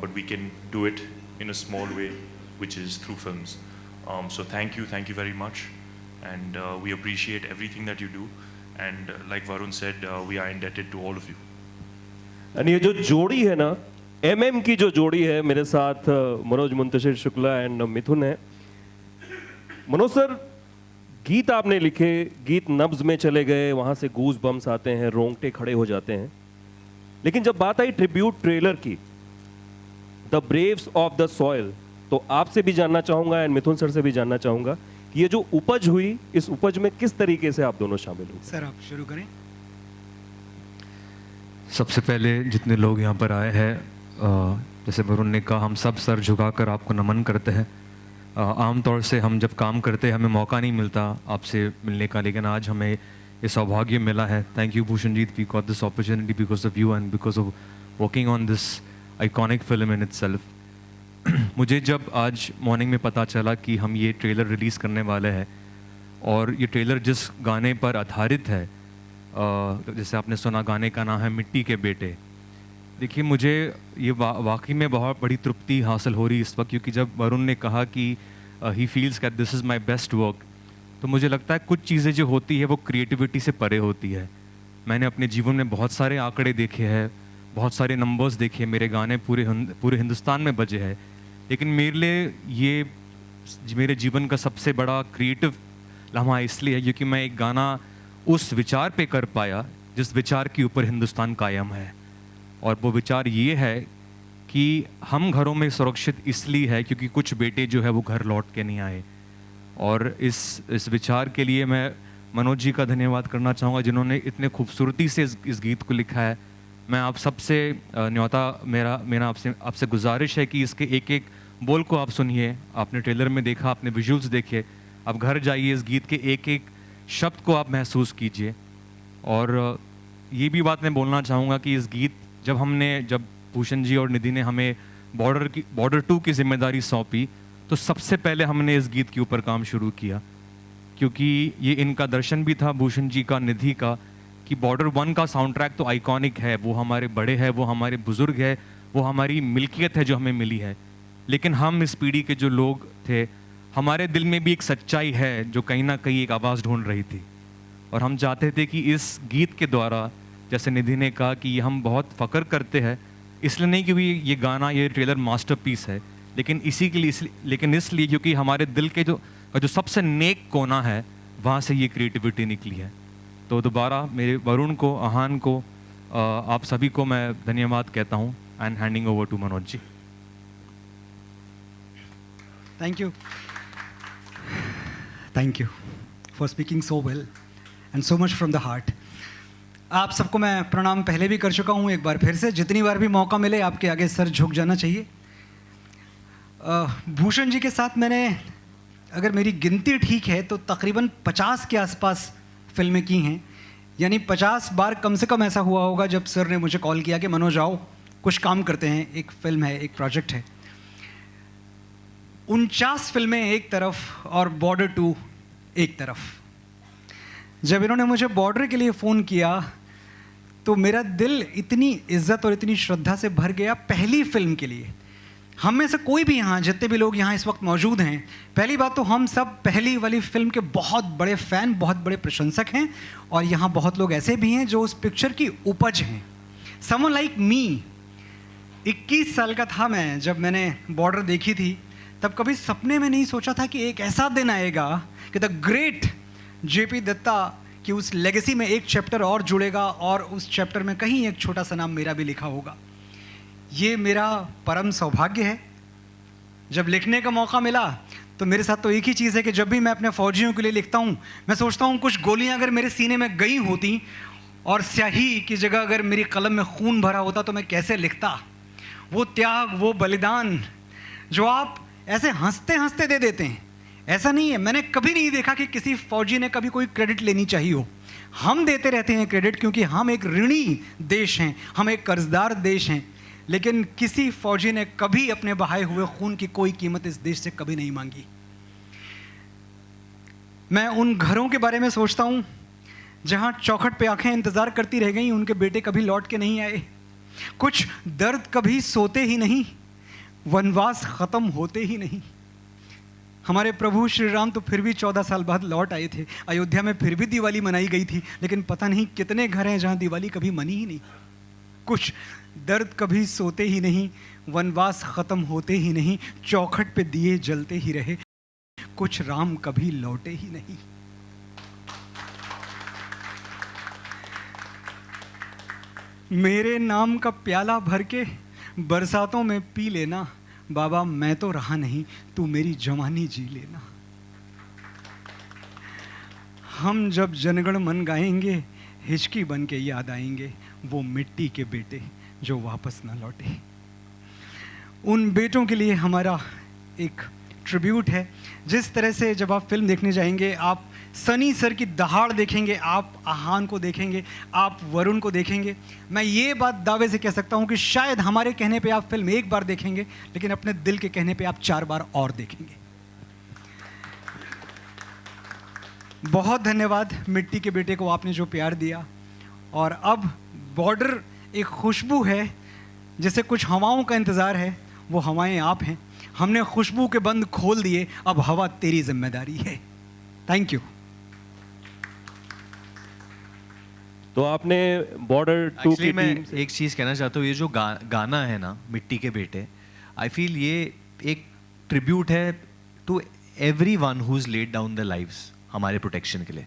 but we can do it in a small way, which is through films. So thank you very much, and we appreciate everything that you do, and like Varun said, we are indebted to all of you. And ये जो जोड़ी है ना, MM की जो जोड़ी है मेरे साथ मनोज मुंतशिर शुक्ला एंड मिथुन है। मनोज सर, गीत आपने लिखे, गीत नब्ज में चले गए, वहाँ से गूज बम्स आते हैं, रोंगटे खड़े हो जाते हैं। लेकिन जब बात आई ट्रिब्यूट ट्रेलर की, the Braves of the soil, तो आपसे भी जानना चाहूँगा एंड मिथुन सर से भी जानना चाहूँगा कि ये जो उपज हुई, इस उपज में किस तरीके से आप दोनों शामिल हुए? सर आप शुरू करें। सबसे पहले जितने लोग यहाँ पर आए हैं, जैसे वरुण ने कहा, हम सब सर झुकाकर आपको नमन करते हैं। आमतौर से हम जब काम करते हैं हमें मौका नहीं मिलता आपसे मिलने का, लेकिन आज हमें ये सौभाग्य मिला है। Thank you Bhushan we got this opportunity because of you and because of working on this iconic film in itself. मुझे जब आज मॉर्निंग में पता चला कि हम ये ट्रेलर रिलीज़ करने वाले हैं और ये ट्रेलर जिस गाने पर आधारित है, जैसे आपने सुना, गाने का नाम है मिट्टी के बेटे। देखिए, मुझे ये वाकई में बहुत बड़ी तृप्ति हासिल हो रही है इस वक्त, क्योंकि जब वरुण ने कहा कि he feels that this is my best work, तो मुझे लगता है कुछ चीज़ें जो होती है वो क्रिएटिविटी से परे होती है। मैंने अपने जीवन में बहुत सारे आंकड़े देखे हैं, बहुत सारे नंबर्स देखे, मेरे गाने पूरे हिंदुस्तान में बजे हैं, लेकिन मेरे लिए ये मेरे जीवन का सबसे बड़ा क्रिएटिव लम्हा इसलिए है क्योंकि मैं एक गाना उस विचार पे कर पाया जिस विचार के ऊपर हिंदुस्तान कायम है। और वो विचार ये है कि हम घरों में सुरक्षित इसलिए है क्योंकि कुछ बेटे जो है वो घर लौट के नहीं आए। और इस विचार के लिए मैं मनोज जी का धन्यवाद करना चाहूँगा जिन्होंने इतने खूबसूरती से इस गीत को लिखा है। मैं आप सबसे न्योता मेरा आपसे गुजारिश है कि इसके एक एक बोल को आप सुनिए। आपने ट्रेलर में देखा, आपने विजुअल्स देखे, आप घर जाइए, इस गीत के एक एक शब्द को आप महसूस कीजिए। और ये भी बात मैं बोलना चाहूँगा कि इस गीत जब भूषण जी और निधि ने हमें बॉर्डर 2 की जिम्मेदारी सौंपी, तो सबसे पहले हमने इस गीत के ऊपर काम शुरू किया, क्योंकि ये इनका दर्शन भी था, भूषण जी का, निधि का, कि बॉर्डर 1 का साउंड ट्रैक तो आइकॉनिक है, वो हमारे बड़े हैं, वो हमारे बुजुर्ग है, वो हमारी मिल्कियत है जो हमें मिली है। लेकिन हम इस पीढ़ी के जो लोग थे, हमारे दिल में भी एक सच्चाई है जो कहीं ना कहीं एक आवाज़ ढूंढ रही थी। और हम चाहते थे कि इस गीत के द्वारा, जैसे निधि ने कहा कि हम बहुत फ़ख्र करते हैं, इसलिए नहीं क्योंकि ये गाना, ये ट्रेलर मास्टरपीस है, लेकिन इसलिए क्योंकि हमारे दिल के जो सबसे नेक कोना है, वहाँ से ये क्रिएटिविटी निकली है। तो दोबारा मेरे वरुण को, आहान को, आप सभी को मैं धन्यवाद कहता हूँ and handing over to Manoj ji. Thank you for speaking so well and so much from the heart. आप सबको मैं प्रणाम पहले भी कर चुका हूँ, एक बार फिर से, जितनी बार भी मौका मिले आपके आगे सर झुक जाना चाहिए। भूषण जी के साथ मैंने, अगर मेरी गिनती ठीक है, तो तकरीबन 50 के आसपास फिल्में की हैं। यानी 50 बार कम से कम ऐसा हुआ होगा जब सर ने मुझे कॉल किया कि मनोज आओ, कुछ काम करते हैं, एक फिल्म है, एक प्रोजेक्ट है। 49 फिल्में एक तरफ और बॉर्डर 2 एक तरफ। जब इन्होंने मुझे बॉर्डर के लिए फ़ोन किया तो मेरा दिल इतनी इज्जत और इतनी श्रद्धा से भर गया पहली फिल्म के लिए। हम में से कोई भी यहाँ, जितने भी लोग यहाँ इस वक्त मौजूद हैं, पहली बात तो हम सब पहली वाली फिल्म के बहुत बड़े फ़ैन, बहुत बड़े प्रशंसक हैं। और यहाँ बहुत लोग ऐसे भी हैं जो उस पिक्चर की उपज हैं। समवन लाइक मी, 21 साल का था मैं जब मैंने बॉर्डर देखी थी। तब कभी सपने में नहीं सोचा था कि एक ऐसा दिन आएगा कि द ग्रेट JP दत्ता की उस लेगेसी में एक चैप्टर और जुड़ेगा और उस चैप्टर में कहीं एक छोटा सा नाम मेरा भी लिखा होगा। ये मेरा परम सौभाग्य है। जब लिखने का मौका मिला तो मेरे साथ तो एक ही चीज़ है कि जब भी मैं अपने फौजियों के लिए लिखता हूँ, मैं सोचता हूँ कुछ गोलियाँ अगर मेरे सीने में गई होती और स्याही की जगह अगर मेरी कलम में खून भरा होता तो मैं कैसे लिखता। वो त्याग, वो बलिदान जो आप ऐसे हंसते हंसते दे देते हैं, ऐसा नहीं है। मैंने कभी नहीं देखा कि किसी फौजी ने कभी कोई क्रेडिट लेनी चाहिए हो। हम देते रहते हैं क्रेडिट क्योंकि हम एक ऋणी देश हैं, हम एक कर्जदार देश हैं। लेकिन किसी फौजी ने कभी अपने बहाए हुए खून की कोई कीमत इस देश से कभी नहीं मांगी। मैं उन घरों के बारे में सोचता हूँ जहाँ चौखट पे आंखें इंतज़ार करती रह गई, उनके बेटे कभी लौट के नहीं आए। कुछ दर्द कभी सोते ही नहीं, वनवास खत्म होते ही नहीं। हमारे प्रभु श्री राम तो फिर भी 14 साल बाद लौट आए थे। अयोध्या में फिर भी दिवाली मनाई गई थी, लेकिन पता नहीं कितने घर हैं जहां दिवाली कभी मनी ही नहीं। कुछ दर्द कभी सोते ही नहीं, वनवास खत्म होते ही नहीं, चौखट पे दिए जलते ही रहे, कुछ राम कभी लौटे ही नहीं। मेरे नाम का प्याला भर के बरसातों में पी लेना, बाबा मैं तो रहा नहीं, तू मेरी जवानी जी लेना। हम जब जनगण मन गाएंगे, हिचकी बन के याद आएंगे वो मिट्टी के बेटे जो वापस ना लौटे। उन बेटों के लिए हमारा एक ट्रिब्यूट है। जिस तरह से जब आप फिल्म देखने जाएंगे, आप सनी सर की दहाड़ देखेंगे, आप आहान को देखेंगे, आप वरुण को देखेंगे, मैं ये बात दावे से कह सकता हूँ कि शायद हमारे कहने पे आप फिल्म एक बार देखेंगे, लेकिन अपने दिल के कहने पे आप 4 बार और देखेंगे। बहुत धन्यवाद मिट्टी के बेटे को, आपने जो प्यार दिया। और अब बॉर्डर एक खुशबू है, जैसे कुछ हवाओं का इंतज़ार है, वो हवाएं आप हैं। हमने खुशबू के बंद खोल दिए, अब हवा तेरी जिम्मेदारी है। Thank you. तो आपने बॉर्डर 2 की मैं टीम से एक चीज़ कहना चाहता हूँ, ये जो गाना है ना मिट्टी के बेटे, आई फील ये एक ट्रिब्यूट है to everyone who is laid down the lives हमारे प्रोटेक्शन के लिए।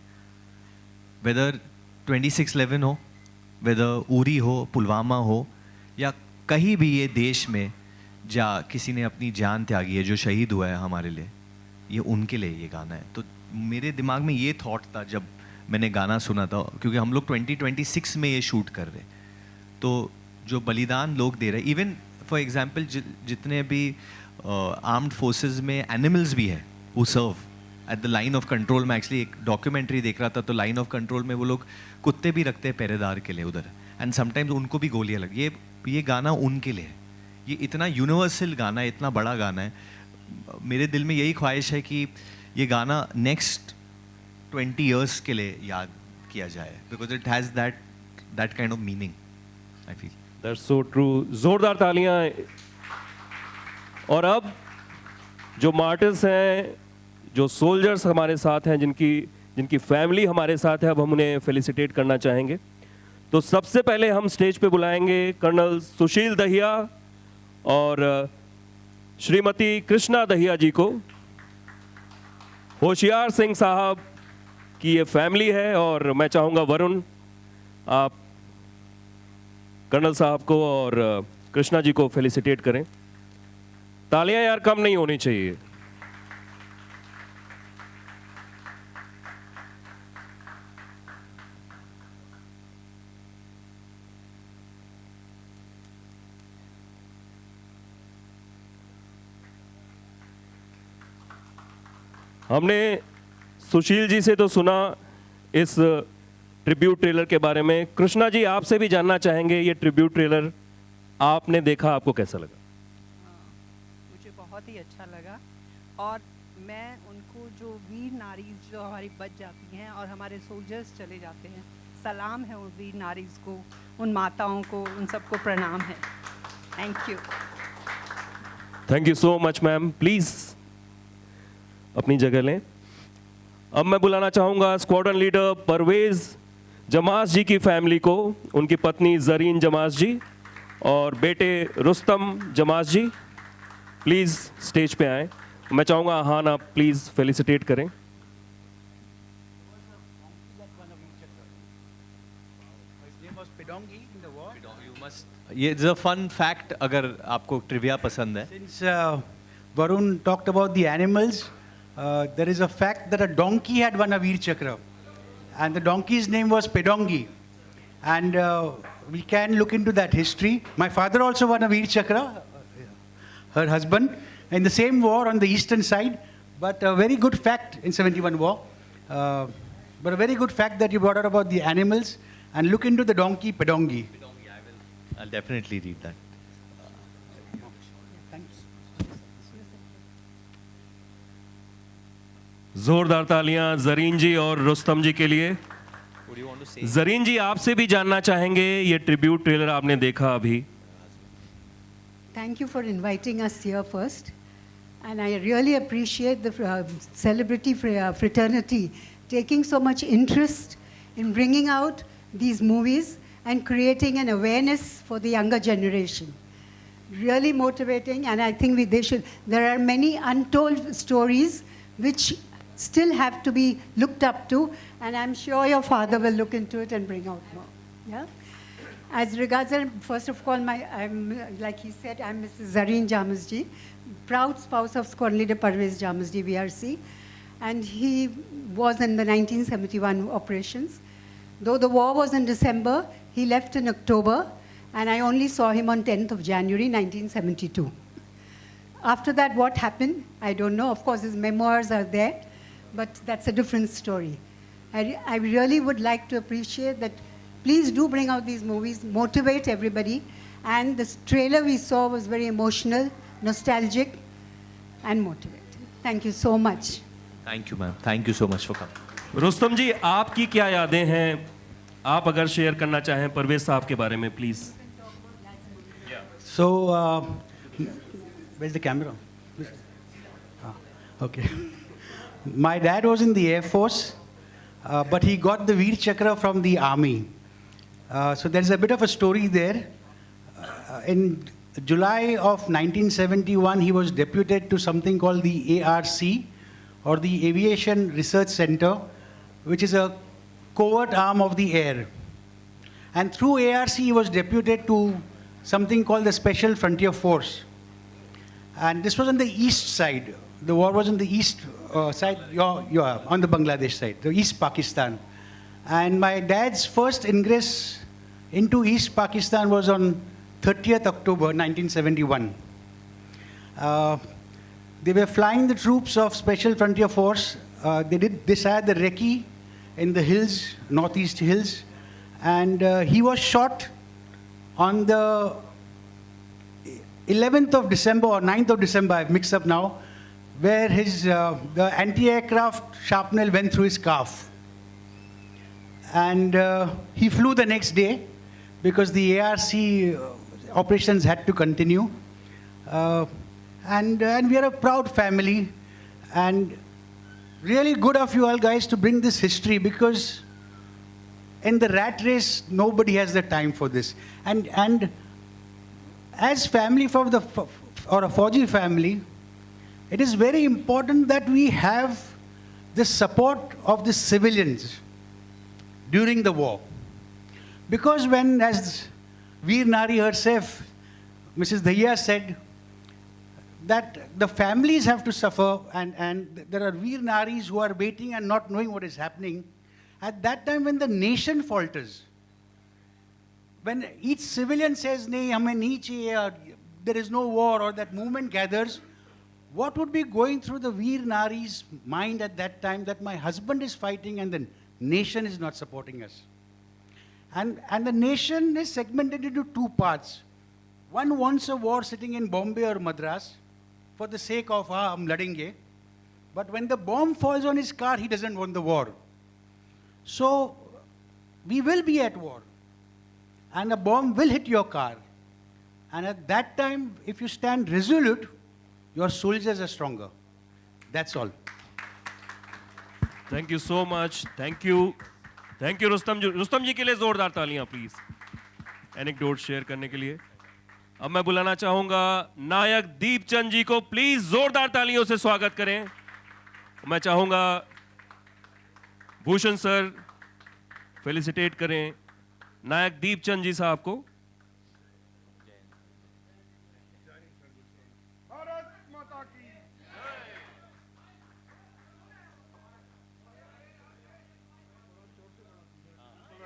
वेदर 26/11 हो, वेदर उरी हो, पुलवामा हो, या कहीं भी ये देश में जा किसी ने अपनी जान त्यागी है, जो शहीद हुआ है हमारे लिए, ये उनके लिए ये गाना है। तो मेरे दिमाग में ये थॉट था जब मैंने गाना सुना था, क्योंकि हम लोग 2026 में ये शूट कर रहे, तो जो बलिदान लोग दे रहे, इवन फॉर एग्जांपल जितने भी आर्म्ड फोर्सेस में एनिमल्स भी है वो serve at the line of control. मैं एक्चुअली एक डॉक्यूमेंट्री देख रहा था, तो लाइन ऑफ कंट्रोल में वो लोग कुत्ते भी रखते हैं पहरेदार के लिए उधर, एंड समटाइम्स उनको भी गोलियां लग। ये गाना उनके लिए है। ये इतना यूनिवर्सल गाना है, इतना बड़ा गाना है। मेरे दिल में यही ख्वाहिश है कि ये गाना नेक्स्ट 20 years के लिए याद किया जाए, because it has that kind of meaning, I feel. That's so true. जोरदार तालियां। और अब जो मार्टर्स हैं, जो सोल्जर्स हमारे साथ हैं, जिनकी फैमिली हमारे साथ है, अब हम उन्हें फेलिसिटेट करना चाहेंगे। तो सबसे पहले हम स्टेज पे बुलाएंगे कर्नल सुशील दहिया और श्रीमती कृष्णा दहिया जी को। होशियार सिंह साहब की ये फैमिली है, और मैं चाहूँगा वरुण आप कर्नल साहब को और कृष्णा जी को फेलिसिटेट करें। तालियां यार कम नहीं होनी चाहिए। हमने सुशील जी से तो सुना इस ट्रिब्यूट ट्रेलर के बारे में। कृष्णा जी आपसे भी जानना चाहेंगे, ये ट्रिब्यूट ट्रेलर आपने देखा, आपको कैसा लगा? मुझे बहुत ही अच्छा लगा, और मैं उनको जो वीर नारी जो हमारी बच जाती हैं और हमारे सोल्जर्स चले जाते हैं, सलाम है उन वीर नारीज को, उन माताओं को, उन सबको प्रणाम है। Thank you. Thank you so much ma'am. Please अपनी जगह लें। अब मैं बुलाना चाहूँगा स्क्वाड्रन लीडर परवेज़ जमास जी की फैमिली को, उनकी पत्नी जरीन जमास जी और बेटे रुस्तम जमास जी। प्लीज़ स्टेज पे आएँ। मैं चाहूँगा आहान आप प्लीज़ फेलिसिटेट करें। ये इज अ फन फैक्ट अगर आपको ट्रिविया पसंद है। Since Varun talked about the animals, there is a fact that a donkey had won a Veer Chakra, and the donkey's name was Pedongi, and we can look into that history. My father also won a Veer Chakra, her husband, in the same war on the eastern side. But a very good fact in 71 war, but a very good fact that you brought out about the animals, and look into the donkey Pedongi. I'll definitely read that. जोरदार तालियां जरीन जी और रुस्तम जी के लिए। Would you want want to say. Zareen जी आपसे भी जानना चाहेंगे, ये ट्रिब्यूट ट्रेलर आपने देखा अभी, Thank you for inviting us here first. And I really appreciate the celebrity fraternity taking so much interest in bringing out these movies and creating an awareness for the younger generation. Really motivating, and I think there are many untold stories which still have to be looked up to, and I'm sure your father will look into it and bring out more. Yeah? As regards, first of all, like he said, I'm Mrs. Zareen Jamasji, proud spouse of Squadron Leader Parvez Jamasji, VRC, and he was in the 1971 operations. Though the war was in December, he left in October, and I only saw him on 10th of January, 1972. After that, what happened? I don't know. Of course, his memoirs are there, but that's a different story. I really would like to appreciate that. Please do bring out these movies, motivate everybody. And this trailer we saw was very emotional, nostalgic, and motivating. Thank you so much. Thank you, ma'am. Thank you so much for coming. Rustam जी आपकी क्या यादें हैं, आप अगर share करना चाहें परवेज साहब के बारे में please. So, where's the camera? Okay. My dad was in the Air Force, but he got the Veer Chakra from the Army. So there's a bit of a story there. In July of 1971, he was deputed to something called the ARC, or the Aviation Research Center, which is a covert arm of the air. And through ARC, he was deputed to something called the Special Frontier Force. And this was on the east side. The war was on the east side, on the Bangladesh side, the East Pakistan. And my dad's first ingress into East Pakistan was on 30th October 1971. They were flying the troops of Special Frontier Force. They had the recce in the hills, northeast hills, and he was shot on the 11th of December or 9th of December, I've mixed up now, where the anti-aircraft shrapnel went through his calf. And he flew the next day because the ARC operations had to continue. And we are a proud family, and really good of you all guys to bring this history, because in the rat race, nobody has the time for this. And as family or a Fauji family, it is very important that we have the support of the civilians during the war. Because when, as Veer Nari herself, Mrs. Dahiya said, that the families have to suffer, and there are Veer Naris who are waiting and not knowing what is happening. At that time when the nation falters, when each civilian says, "Nahi, hame nahi chahiye," there is no war, or that movement gathers, what would be going through the Veer Nari's mind at that time, that my husband is fighting and the nation is not supporting us? And the nation is segmented into two parts. One wants a war sitting in Bombay or Madras for the sake of, hum ladenge. But when the bomb falls on his car, he doesn't want the war. So we will be at war, and a bomb will hit your car. And at that time, if you stand resolute, your soldiers are stronger. That's all. Thank you so much. Thank you. Thank you Rustam ji. Rustam ji के लिए जोरदार तालियां please anecdote share करने के लिए. अब मैं बुलाना चाहूंगा नायक दीपचंद जी को, प्लीज जोरदार तालियों से स्वागत करें. मैं चाहूंगा भूषण सर फेलिसिटेट करें नायक दीपचंद जी साहब को.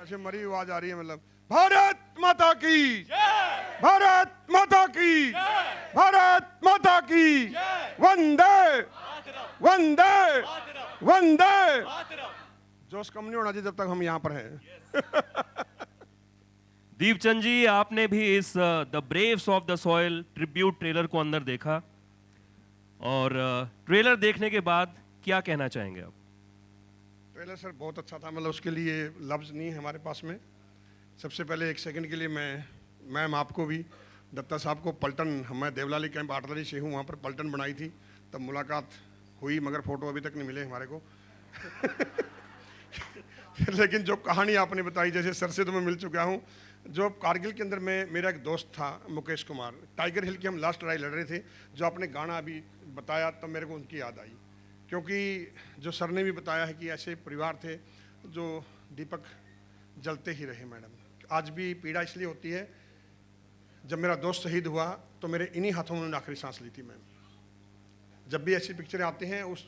ऐसे मरी आवाज आ रही है, मतलब भारत माता की, भारत माता की, भारत माता की, वंदे वंदे वंदे. जोश कम नहीं होना चाहिए जब तक हम यहाँ पर हैं. दीपचंद जी, आपने भी इस the Braves of the soil tribute trailer को अंदर देखा, और ट्रेलर देखने के बाद क्या कहना चाहेंगे आप? ट्रेलर सर बहुत अच्छा था, मतलब उसके लिए लफ्ज़ नहीं है हमारे पास में। सबसे पहले एक सेकंड के लिए मैम आपको भी, दत्ता साहब को पलटन, मैं देवलाली कैंप आर्टलरी से हूँ, वहाँ पर पलटन बनाई थी, तब मुलाकात हुई, मगर फ़ोटो अभी तक नहीं मिले हमारे को। लेकिन जो कहानी आपने बताई, जैसे सर से तो मैं मिल चुका हूँ, जो कारगिल के अंदर में मेरा एक दोस्त था मुकेश कुमार, टाइगर हिल की हम लास्ट लड़ाई लड़ रहे थे, जो आपने गाना अभी बताया तब मेरे को उनकी याद आई, क्योंकि जो सर ने भी बताया है कि ऐसे परिवार थे जो दीपक जलते ही रहे। मैडम आज भी पीड़ा इसलिए होती है, जब मेरा दोस्त शहीद हुआ तो मेरे इन्हीं हाथों में उन्होंने आखिरी सांस ली थी। मैम जब भी ऐसी पिक्चरें आती हैं, उस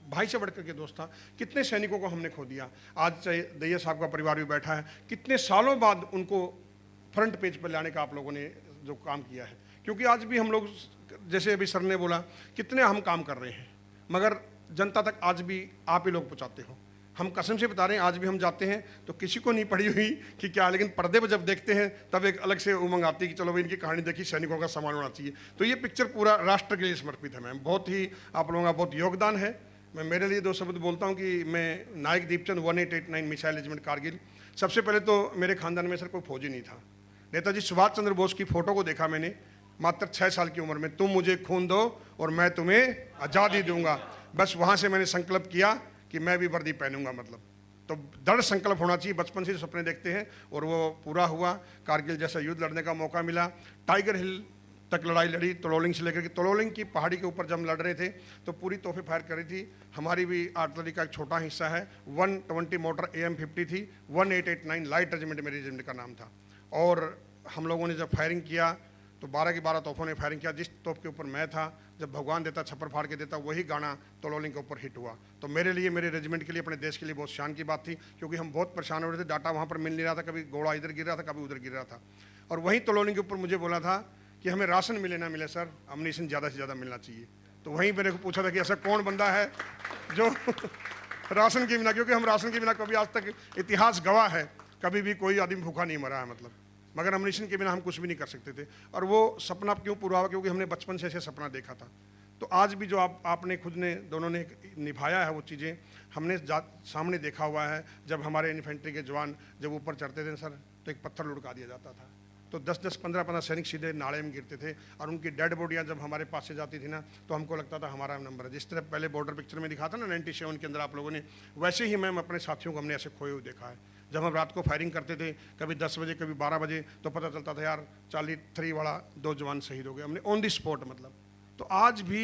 भाई से बढ़कर के दोस्त था, कितने सैनिकों को हमने खो दिया। आज चाहे दैया साहब का परिवार भी बैठा है, कितने सालों बाद उनको फ्रंट पेज पर लाने का आप लोगों ने जो काम किया है, क्योंकि आज भी हम लोग, जैसे अभी सर ने बोला, कितने हम काम कर रहे हैं, मगर जनता तक आज भी आप ही लोग पहुँचाते हो। हम कसम से बता रहे हैं, आज भी हम जाते हैं तो किसी को नहीं पड़ी हुई कि क्या, लेकिन पर्दे पर जब देखते हैं तब एक अलग से उमंग आती है कि चलो भाई इनकी कहानी देखी, सैनिकों का सम्मान होना चाहिए। तो ये पिक्चर पूरा राष्ट्र के लिए समर्पित है। मैम बहुत ही आप लोगों का बहुत योगदान है। मैं मेरे लिए 2 शब्द बोलता हूँ कि मैं नायक दीपचंद 1889 मिसाइल रेजिमेंट कारगिल। सबसे पहले तो मेरे खानदान में सर कोई फौजी नहीं था। नेताजी सुभाष चंद्र बोस की फ़ोटो को देखा मैंने मात्र 6 साल की उम्र में, तुम मुझे खून दो और मैं तुम्हें आज़ादी दूंगा। बस वहाँ से मैंने संकल्प किया कि मैं भी वर्दी पहनूंगा। मतलब तो दृढ़ संकल्प होना चाहिए, बचपन से सपने देखते हैं और वो पूरा हुआ। कारगिल जैसा युद्ध लड़ने का मौका मिला, टाइगर हिल तक लड़ाई लड़ी, तलोलिंग से लेकर के तलोलिंग की पहाड़ी के ऊपर जब लड़ रहे थे तो पूरी तोहफे फायर करी थी। हमारी भी आर्टिलरी का एक छोटा हिस्सा है, 120 मोटर AM50 थी, 1889 लाइट रेजिमेंट मेरे रेजिमेंट का नाम था। और हम लोगों ने जब फायरिंग किया तो 12 की 12 तोपों ने फायरिंग किया। जिस तोप के ऊपर मैं था, जब भगवान देता छप्पर फाड़ के देता, वही गाना तलोलिंग के ऊपर हिट हुआ। तो मेरे लिए, मेरे रेजिमेंट के लिए, अपने देश के लिए बहुत शान की बात थी, क्योंकि हम बहुत परेशान हो रहे थे। डाटा वहाँ पर मिल नहीं रहा था, कभी घोड़ा इधर गिर रहा था, कभी उधर गिर रहा था। और वहीं तलोलिंग के ऊपर मुझे बोला था कि हमें राशन मिले ना मिले सर, अम्युनिशन ज़्यादा से ज़्यादा मिलना चाहिए। तो वहीं मेरे को पूछा था कि ऐसा कौन बंदा है जो राशन के बिना, क्योंकि हम राशन के बिना कभी आज तक इतिहास गवाह है, कभी भी कोई आदमी भूखा नहीं मरा है। मतलब मगर अम्युनिशन के बिना हम कुछ भी नहीं कर सकते थे। और वो सपना क्यों पूरा हुआ, क्योंकि हमने बचपन से ऐसे सपना देखा था। तो आज भी जो आपने खुद ने, दोनों ने निभाया है वो चीज़ें हमने सामने देखा हुआ है। जब हमारे इन्फेंट्री के जवान जब ऊपर चढ़ते थे सर, तो एक पत्थर लुढ़का दिया जाता था, तो 10-10, 15-15 सैनिक सीधे नाले में गिरते थे। और उनकी डेड बॉडियाँ जब हमारे पास से जाती थी ना, तो हमको लगता था हमारा नंबर है। जिस तरह पहले बॉर्डर पिक्चर में दिखा था ना 97 के अंदर आप लोगों ने, वैसे ही मैम अपने साथियों को हमने ऐसे खोए हुए देखा है। जब हम रात को फायरिंग करते थे, कभी 10 बजे, कभी 12 बजे, तो पता चलता था यार चार्ली 3 वाला 2 जवान शहीद हो गए, हमने ऑन दी स्पॉट। मतलब तो आज भी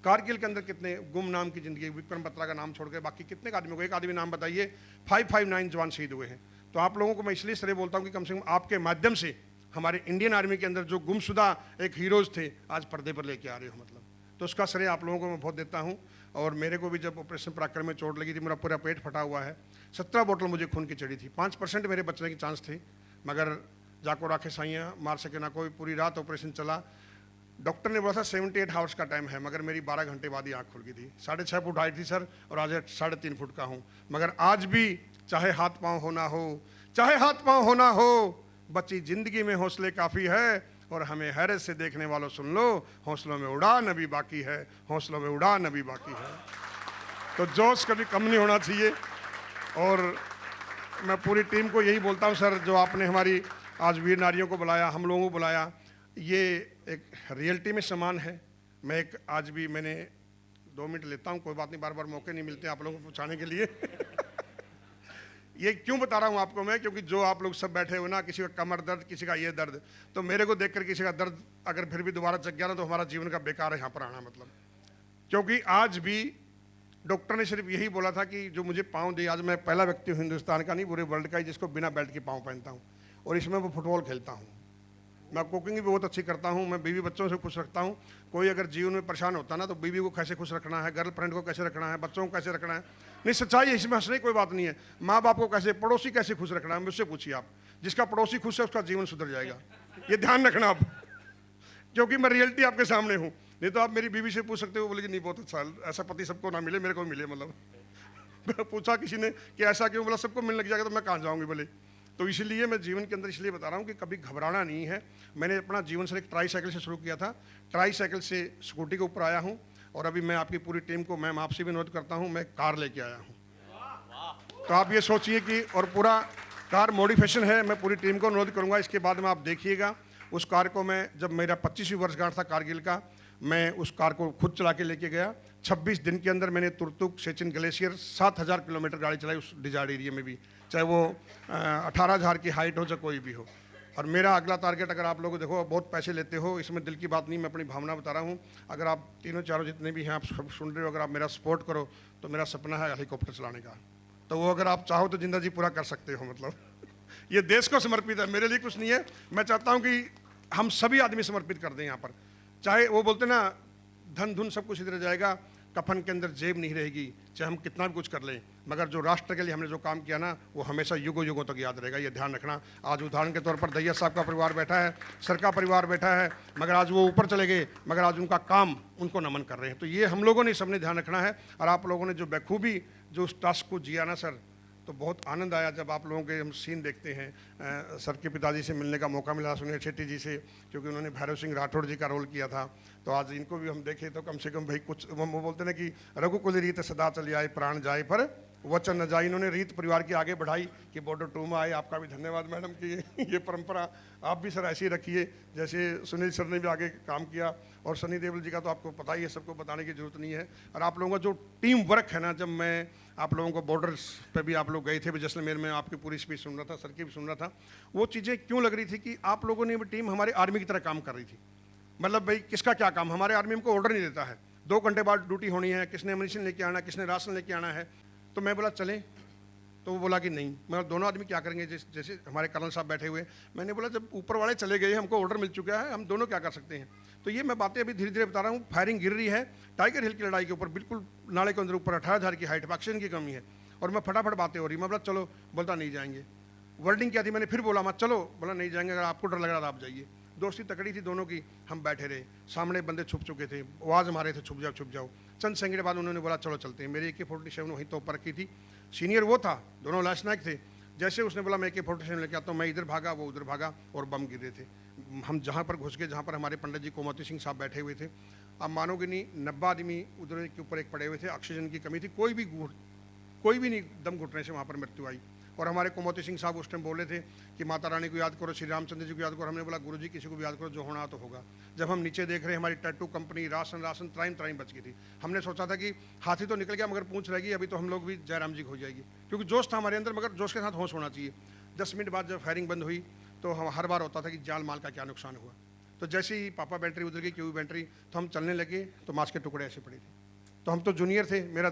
कारगिल के अंदर कितने गुमनाम की जिंदगी, विक्रम बत्रा का नाम छोड़ के बाकी कितने आदमियों को, एक आदमी नाम बताइए, 559 जवान शहीद हुए हैं। तो आप लोगों को मैं इसलिए श्रेय बोलता हूँ कि कम से कम आपके माध्यम से हमारे इंडियन आर्मी के अंदर जो गुमशुदा एक हीरोज़ थे, आज पर्दे पर लेके आ रहे हो। मतलब तो उसका श्रेय आप लोगों को मैं बहुत देता हूँ। और मेरे को भी जब ऑपरेशन पराक्रम में चोट लगी थी, मेरा पूरा पेट फटा हुआ है, 17 बोतल मुझे खून की चढ़ी थी, 5% मेरे बचने की चांस थे, मगर जाको राखे साइयाँ मार सके ना कोई। पूरी रात ऑपरेशन चला। डॉक्टर ने बोला था 78 आवर्स का टाइम है, मगर मेरी 12 घंटे बाद ही आँख खुल गई थी। 6.5 फुट हाइट थी सर, और आज 3.5 फुट का हूँ। मगर आज भी चाहे हाथ पाँव होना हो, चाहे हाथ पाँव होना हो, बच्ची जिंदगी में हौसले काफ़ी है। और हमें हैरत से देखने वालों सुन लो, हौसलों में उड़ान अभी बाकी है, हौसलों में उड़ान अभी बाकी है। तो जोश कभी कम नहीं होना चाहिए। और मैं पूरी टीम को यही बोलता हूँ सर, जो आपने हमारी आज वीर नारियों को बुलाया, हम लोगों को बुलाया, ये एक रियलिटी में समान है। मैं एक आज भी मैंने 2 मिनट लेता हूँ, कोई बात नहीं, बार बार मौके नहीं मिलते आप लोगों को पूछाने के लिए। ये क्यों बता रहा हूँ आपको मैं, क्योंकि जो आप लोग सब बैठे हो ना, किसी का कमर दर्द, किसी का ये दर्द, तो मेरे को देखकर किसी का दर्द अगर फिर भी दोबारा जग गया ना, तो हमारा जीवन का बेकार है यहाँ पर आना। मतलब क्योंकि आज भी डॉक्टर ने सिर्फ यही बोला था कि जो मुझे पाँव दी, आज मैं पहला व्यक्ति हूँ हिंदुस्तान का नहीं, पूरे वर्ल्ड का ही, जिसको बिना बेल्ट के पाँव पहनता हूँ। और इसमें वो फुटबॉल खेलता हूँ, मैं कुकिंग भी बहुत अच्छी करता हूँ, मैं बीवी बच्चों से खुश रखता हूँ। कोई अगर जीवन में परेशान होता ना, तो बीवी को कैसे खुश रखना है, गर्लफ्रेंड को कैसे रखना है, बच्चों को कैसे रखना है, नहीं सच्चाई है, इसमें हंसने कोई बात नहीं है। माँ बाप को कैसे, पड़ोसी कैसे खुश रखना है, मुझसे पूछिए आप। जिसका पड़ोसी खुश है उसका जीवन सुधर जाएगा, ये ध्यान रखना आप, क्योंकि मैं रियलिटी आपके सामने हूँ। नहीं तो आप मेरी बीवी से पूछ सकते हो, बोले कि नहीं बहुत अच्छा, ऐसा पति सबको ना मिले, मेरे को मिले। मतलब पूछा किसी ने कि ऐसा क्यों, बोला सबको मिलने लग जाएगा तो मैं कहाँ जाऊँगी बोले। तो इसलिए मैं जीवन के अंदर इसलिए बता रहा हूँ कि कभी घबराना नहीं है। मैंने अपना जीवन सर एक ट्राई साइकिल से शुरू किया था, ट्राई साइकिल से स्कूटी के ऊपर आया हूँ, और अभी मैं आपकी पूरी टीम को, मैम आपसे भी अनुरोध करता हूँ, मैं कार लेके आया हूँ। तो आप ये सोचिए कि, और पूरा कार मॉडिफिकेशन है। मैं पूरी टीम को अनुरोध करूंगा इसके बाद में आप देखिएगा उस कार को। मैं जब मेरा 25वीं वर्षगांठ था कारगिल का, मैं उस कार को खुद चला के लेके गया। 26 दिन के अंदर मैंने तुर्तुक सेचिन ग्लेशियर 7000 किलोमीटर गाड़ी चलाई उस डिजार्ड एरिया में भी, चाहे वो 18,000 की हाइट हो चाहे कोई भी हो। और मेरा अगला टारगेट, अगर आप लोग देखो बहुत पैसे लेते हो, इसमें दिल की बात नहीं, मैं अपनी भावना बता रहा हूँ। अगर आप तीनों चारों जितने भी हैं आप सब सुन रहे हो, अगर आप मेरा सपोर्ट करो तो मेरा सपना है हेलीकॉप्टर चलाने का। तो वो अगर आप चाहो तो जिंदा जी पूरा कर सकते हो। मतलब ये देश को समर्पित है, मेरे लिए कुछ नहीं है। मैं चाहता हूँ कि हम सभी आदमी समर्पित कर दें यहाँ पर। चाहे वो बोलते ना धन धुन सब कुछ इधर जाएगा, कफन के अंदर जेब नहीं रहेगी, चाहे हम कितना भी कुछ कर लें, मगर जो राष्ट्र के लिए हमने जो काम किया ना वो हमेशा युगों युगों तक याद रहेगा। ये ध्यान रखना। आज उदाहरण के तौर पर दैया साहब का परिवार बैठा है, सर का परिवार बैठा है, मगर आज वो ऊपर चले गए, मगर आज उनका काम उनको नमन कर रहे हैं। तो ये हम लोगों ने सबने ध्यान रखना है। और आप लोगों ने जो बखूबी जो उस टास्क को जिया ना सर, तो बहुत आनंद आया जब आप लोगों के हम सीन देखते हैं। सर के पिताजी से मिलने का मौका मिला, सुनील शेट्टी जी से, क्योंकि उन्होंने भैरव सिंह राठौड़ जी का रोल किया था। तो आज इनको भी हम देखें तो कम से कम भाई कुछ, वो बोलते ना कि रघुकुल रीत सदा चली आए, प्राण जाए पर वचन न जाए। इन्होंने रीत परिवार की आगे बढ़ाई कि बॉर्डर 2 में आए। आपका भी धन्यवाद मैडम कि ये परंपरा आप भी सर ऐसी ही रखिए, जैसे सुनील सर ने भी आगे काम किया। और सनी देओल जी का तो आपको पता ही है, सबको बताने की जरूरत नहीं है। और आप लोगों का जो टीम वर्क है ना, जब मैं आप लोगों को बॉर्डर्स पे भी आप लोग गए थे जैसलमेर में, आपकी पूरी स्पीच सुन रहा था, सर की भी सुन रहा था, वो चीज़ें क्यों लग रही थी कि आप लोगों ने भी टीम हमारे आर्मी की तरह काम कर रही थी। मतलब भाई किसका क्या काम, हमारे आर्मी हमको ऑर्डर नहीं देता है, 2 घंटे बाद ड्यूटी होनी है, किसने एमिनिशन लेके आना है, किसने राशन लेके आना है। तो मैं बोला चलें, तो वो बोला कि नहीं। मैं दोनों आदमी क्या करेंगे, जैसे हमारे कर्नल साहब बैठे हुए, मैंने बोला जब ऊपर वाले चले गए, हमको ऑर्डर मिल चुका है, हम दोनों क्या कर सकते हैं। तो ये मैं बातें अभी धीरे धीरे बता रहा हूँ। फायरिंग गिर रही है टाइगर हिल की लड़ाई के ऊपर, बिल्कुल नाले के अंदर ऊपर 18,000 की हाइट, ऑक्सीजन की कमी है, और मैं फटाफट बातें हो रही। मैं बोला चलो, बोलता नहीं जाएंगे। वर्डिंग क्या थी, मैंने फिर बोला मत चलो, बोला नहीं जाएंगे, अगर आपको डर लग रहा था आप जाइए। दोस्ती तकड़ी थी दोनों की, हम बैठे रहे, सामने बंदे छुप चुके थे, आवाज़ मारे थे छुप जाओ छुप जाओ। चंद सेकंड बाद उन्होंने बोला चलो चलते हैं। मेरी AK-47 वहीं तो ऊपर रखी थी, सीनियर वो था, दोनों लास्ट नायक थे। जैसे उसने बोला मैं AK-47 लेके आता हूँ, मैं इधर भागा, वो उधर भागा, और बम गिर रहे थे। हम जहाँ पर घुस गए, जहाँ पर हमारे पंडित जी कोमती सिंह साहब बैठे हुए थे, आप मानोगे नहीं, 90 आदमी उधर के ऊपर एक पड़े हुए थे। ऑक्सीजन की कमी थी, कोई भी नहीं दम घुटने से वहाँ पर मृत्यु आई। और हमारे कोमती सिंह साहब उस टाइम बोले थे कि माता रानी को याद करो, श्री रामचंद्र जी को याद करो। हमने बोला गुरुजी किसी को भी याद करो, जो होना तो होगा। जब हम नीचे देख रहे हमारी टैटू कंपनी, राशन त्राइम बच गई थी। हमने सोचा था कि हाथी तो निकल गया मगर पूंछ रहेगी, अभी तो हम लोग भी जयराम जी हो जाएगी, क्योंकि जोश था हमारे अंदर, मगर जोश के साथ होश होना चाहिए। 10 मिनट बाद जब फायरिंग बंद हुई तो हम हर बार होता था कि जान माल का क्या नुकसान हुआ। तो जैसे ही पापा बैटरी उधर गई, क्यों बैटरी, तो हम चलने लगे तो मांस के टुकड़े ऐसे पड़े थे। तो हम तो जूनियर थे, मेरा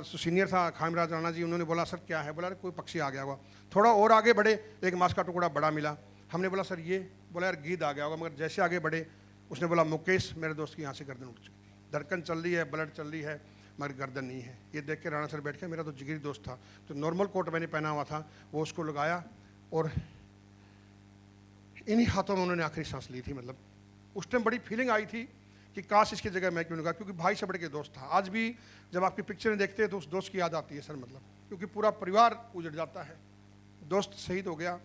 सीनियर था खामराज राणा जी, उन्होंने बोला सर क्या है, बोला कोई पक्षी आ गया होगा। थोड़ा और आगे बढ़े, एक मांस का टुकड़ा बड़ा मिला। हमने बोला सर ये, बोला यार गीद आ गया होगा। मगर जैसे आगे बढ़े उसने बोला मुकेश, मेरे दोस्त की यहाँ से गर्दन उठ चुकी थी, धड़कन चल रही है, ब्लड चल रही है, मगर गर्दन नहीं है। ये देख के राणा सर बैठ के, मेरा तो जिगरी दोस्त था, तो नॉर्मल कोट मैंने पहना हुआ था, वो उसको लगाया और इन्हीं हाथों में उन्होंने आखिरी सांस ली थी। मतलब उस टाइम बड़ी फीलिंग आई थी कि काश इसकी जगह मैं क्यों नहीं गया, क्योंकि भाई से बढ़ के दोस्त था। आज भी जब आपकी पिक्चरें देखते हैं तो उस दोस्त की याद आती है सर, मतलब क्योंकि पूरा परिवार उजड़ जाता है। दोस्त शहीद हो गया,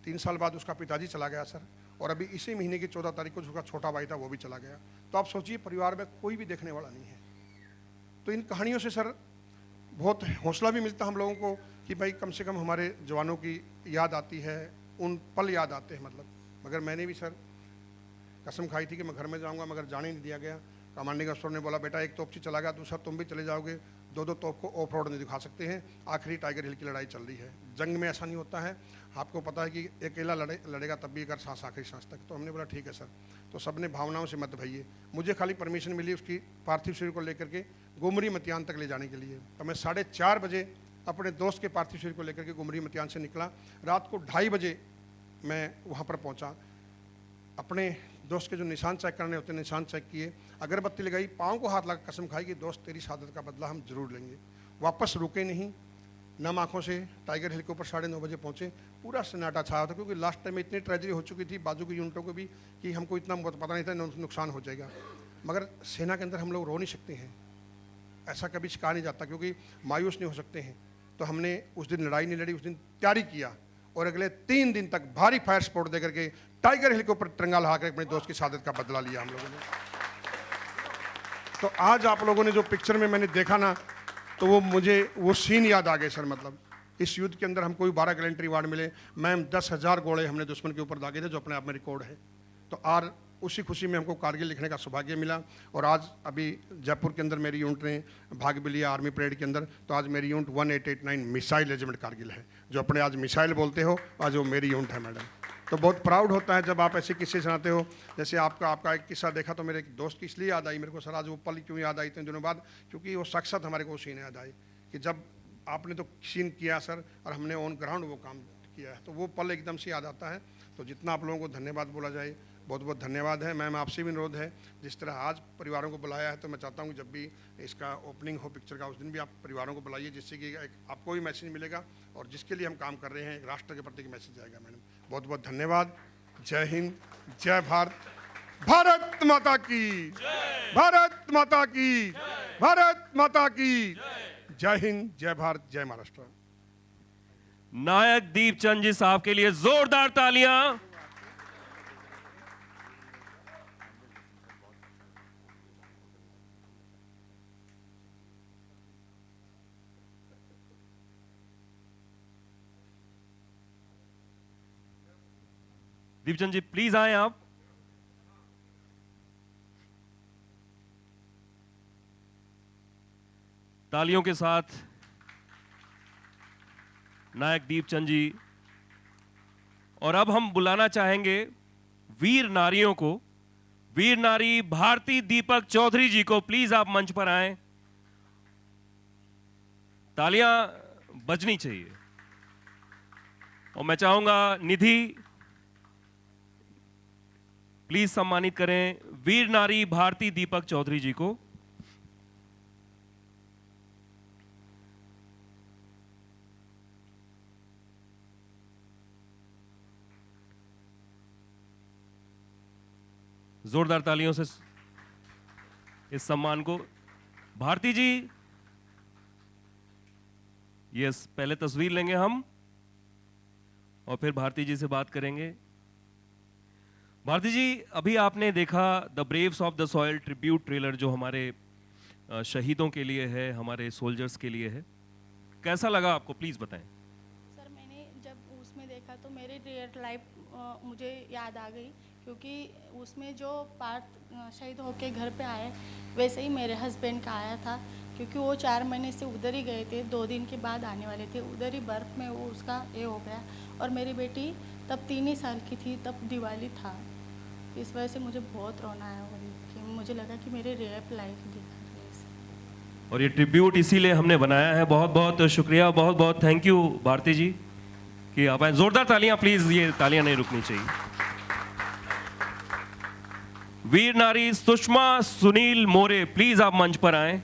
3 साल बाद उसका पिताजी चला गया सर, और अभी इसी महीने की 14 तारीख को उसका छोटा भाई था वो भी चला गया। तो आप सोचिए परिवार में कोई भी देखने वाला नहीं है। तो इन कहानियों से सर बहुत हौसला भी मिलता हम लोगों को कि भाई कम से कम हमारे जवानों की याद आती है, उन पल याद आते हैं। मतलब मगर मैंने भी सर कसम खाई थी कि मैं घर में जाऊंगा, मगर जाने नहीं दिया गया। कमांडिंग अफसर ने बोला बेटा एक तोपची चला गया, दूसरा तुम भी चले जाओगे, 2-2 तोप को ऑफ रोड नहीं दिखा सकते हैं। आखिरी टाइगर हिल की लड़ाई चल रही है, जंग में ऐसा नहीं होता है, आपको पता है कि अकेला लड़ेगा तब भी अगर सांस आखिरी सांस तक। तो हमने बोला ठीक है सर। तो सब ने भावनाओं से मत भइए। मुझे खाली परमिशन मिली उसकी पार्थिव शरीर को लेकर के गुमरी मतियान तक ले जाने के लिए। तो मैं 4:30 बजे अपने दोस्त के पार्थिव शरीर को लेकर के गुमरी मतियान से निकला। रात को 2:30 बजे मैं वहाँ पर पहुँचा। अपने दोस्त के जो निशान चेक करने होते हैं निशान चेक किए, अगरबत्ती लगाई, पाँव को हाथ लगा कसम खाई कि दोस्त तेरी शहादत का बदला हम जरूर लेंगे। वापस रुके नहीं, नम आँखों से टाइगर हिल के ऊपर 9:30 बजे पहुँचे। पूरा सन्नाटा छाया था, क्योंकि लास्ट टाइम में इतनी ट्रेजेडी हो चुकी थी बाजू की यूनिटों को भी कि हमको इतना पता नहीं था नुकसान हो जाएगा। मगर सेना के अंदर हम लोग रो नहीं सकते हैं, ऐसा कभी कहा नहीं जाता, क्योंकि मायूस नहीं हो सकते हैं। तो हमने उस दिन लड़ाई नहीं लड़ी, उस दिन तैयारी किया, और अगले 3 दिन तक भारी फायर सपोर्ट देकर के टाइगर हिल के ऊपर तिरंगा लगा अपने दोस्त की शहादत का बदला लिया हम लोगों ने। तो आज आप लोगों ने जो पिक्चर में मैंने देखा ना, तो वो मुझे वो सीन याद आ गए सर। मतलब इस युद्ध के अंदर हमको भी 12 गैलेंट्री अवार्ड मिले। मैम 10,000 गोले हमने दुश्मन के ऊपर दागे थे, जो अपने आप में रिकॉर्ड है। तो आज उसी खुशी में हमको कारगिल लिखने का सौभाग्य मिला। और आज अभी जयपुर के अंदर मेरी यूनिट ने भाग भी लिया आर्मी परेड के अंदर। तो आज मेरी यूनिट 1889 मिसाइल रेजिमेंट कारगिल है, जो अपने आज मिसाइल बोलते हो, आज वो मेरी यूनिट है मैडम। तो बहुत प्राउड होता है जब आप ऐसे किस्से सुनाते हो। जैसे आपका एक किस्सा देखा तो मेरे एक दोस्त की इसलिए याद आई मेरे को सर, आज वो पल क्यों याद आई इतने दिनों बाद, क्योंकि वो साक्षात हमारे को सीन याद आई कि जब आपने तो सीन किया सर और हमने ऑन ग्राउंड वो काम किया है, तो वो पल एकदम से याद आता है। तो जितना आप लोगों को धन्यवाद बोला जाए, बहुत बहुत धन्यवाद है। मैम आपसे भी अनुरोध है, जिस तरह आज परिवारों को बुलाया है, तो मैं चाहता हूँ कि जब भी इसका ओपनिंग हो पिक्चर का, उस दिन भी आप परिवारों को बुलाइए, जिससे कि एक आपको भी मैसेज मिलेगा और जिसके लिए हम काम कर रहे हैं, एक राष्ट्र के प्रति मैसेज जाएगा। मैडम बहुत बहुत धन्यवाद। जय हिंद, जय भारत, भारत माता की, भारत माता की, भारत माता की। जय हिंद, जय भारत, जय महाराष्ट्र। नायक दीपचंद जी साहब के लिए जोरदार तालियां। दीपचंद जी प्लीज आए आप। तालियों के साथ नायक दीपचंद जी। और अब हम बुलाना चाहेंगे वीर नारियों को। वीर नारी भारती दीपक चौधरी जी को प्लीज आप मंच पर आएं। तालियां बजनी चाहिए। और मैं चाहूंगा निधि प्लीज सम्मानित करें वीर नारी भारती दीपक चौधरी जी को। जोरदार तालियों से इस सम्मान को। भारती जी, यस, पहले तस्वीर लेंगे हम और फिर भारती जी से बात करेंगे। भारती जी, अभी आपने देखा the Braves of the soil tribute trailer, जो हमारे शहीदों के लिए है, हमारे सोल्जर्स के लिए है। कैसा लगा आपको, प्लीज बताएं। सर, मैंने जब उसमें देखा तो मेरी रियल लाइफ मुझे याद आ गई, क्योंकि उसमें जो पार्ट शहीद होके घर पे आए, वैसे ही मेरे हस्बैंड का आया था। क्योंकि वो 4 महीने से उधर ही गए थे, 2 दिन के बाद आने वाले थे। उधर ही बर्फ़ में वो उसका ये हो गया। और मेरी बेटी तब 3 ही साल की थी, तब दिवाली था। इस वजह से मुझे बहुत रोना आया और कि मुझे लगा कि मेरे रियल लाइफ दिखा रही है। और ये ट्रिब्यूट इसीलिए हमने बनाया है। बहुत बहुत शुक्रिया, बहुत बहुत थैंक यू भारती जी कि आप आए। जोरदार तालियां प्लीज, ये तालियां नहीं रुकनी चाहिए। वीर नारी सुषमा सुनील मोरे, प्लीज आप मंच पर आएं।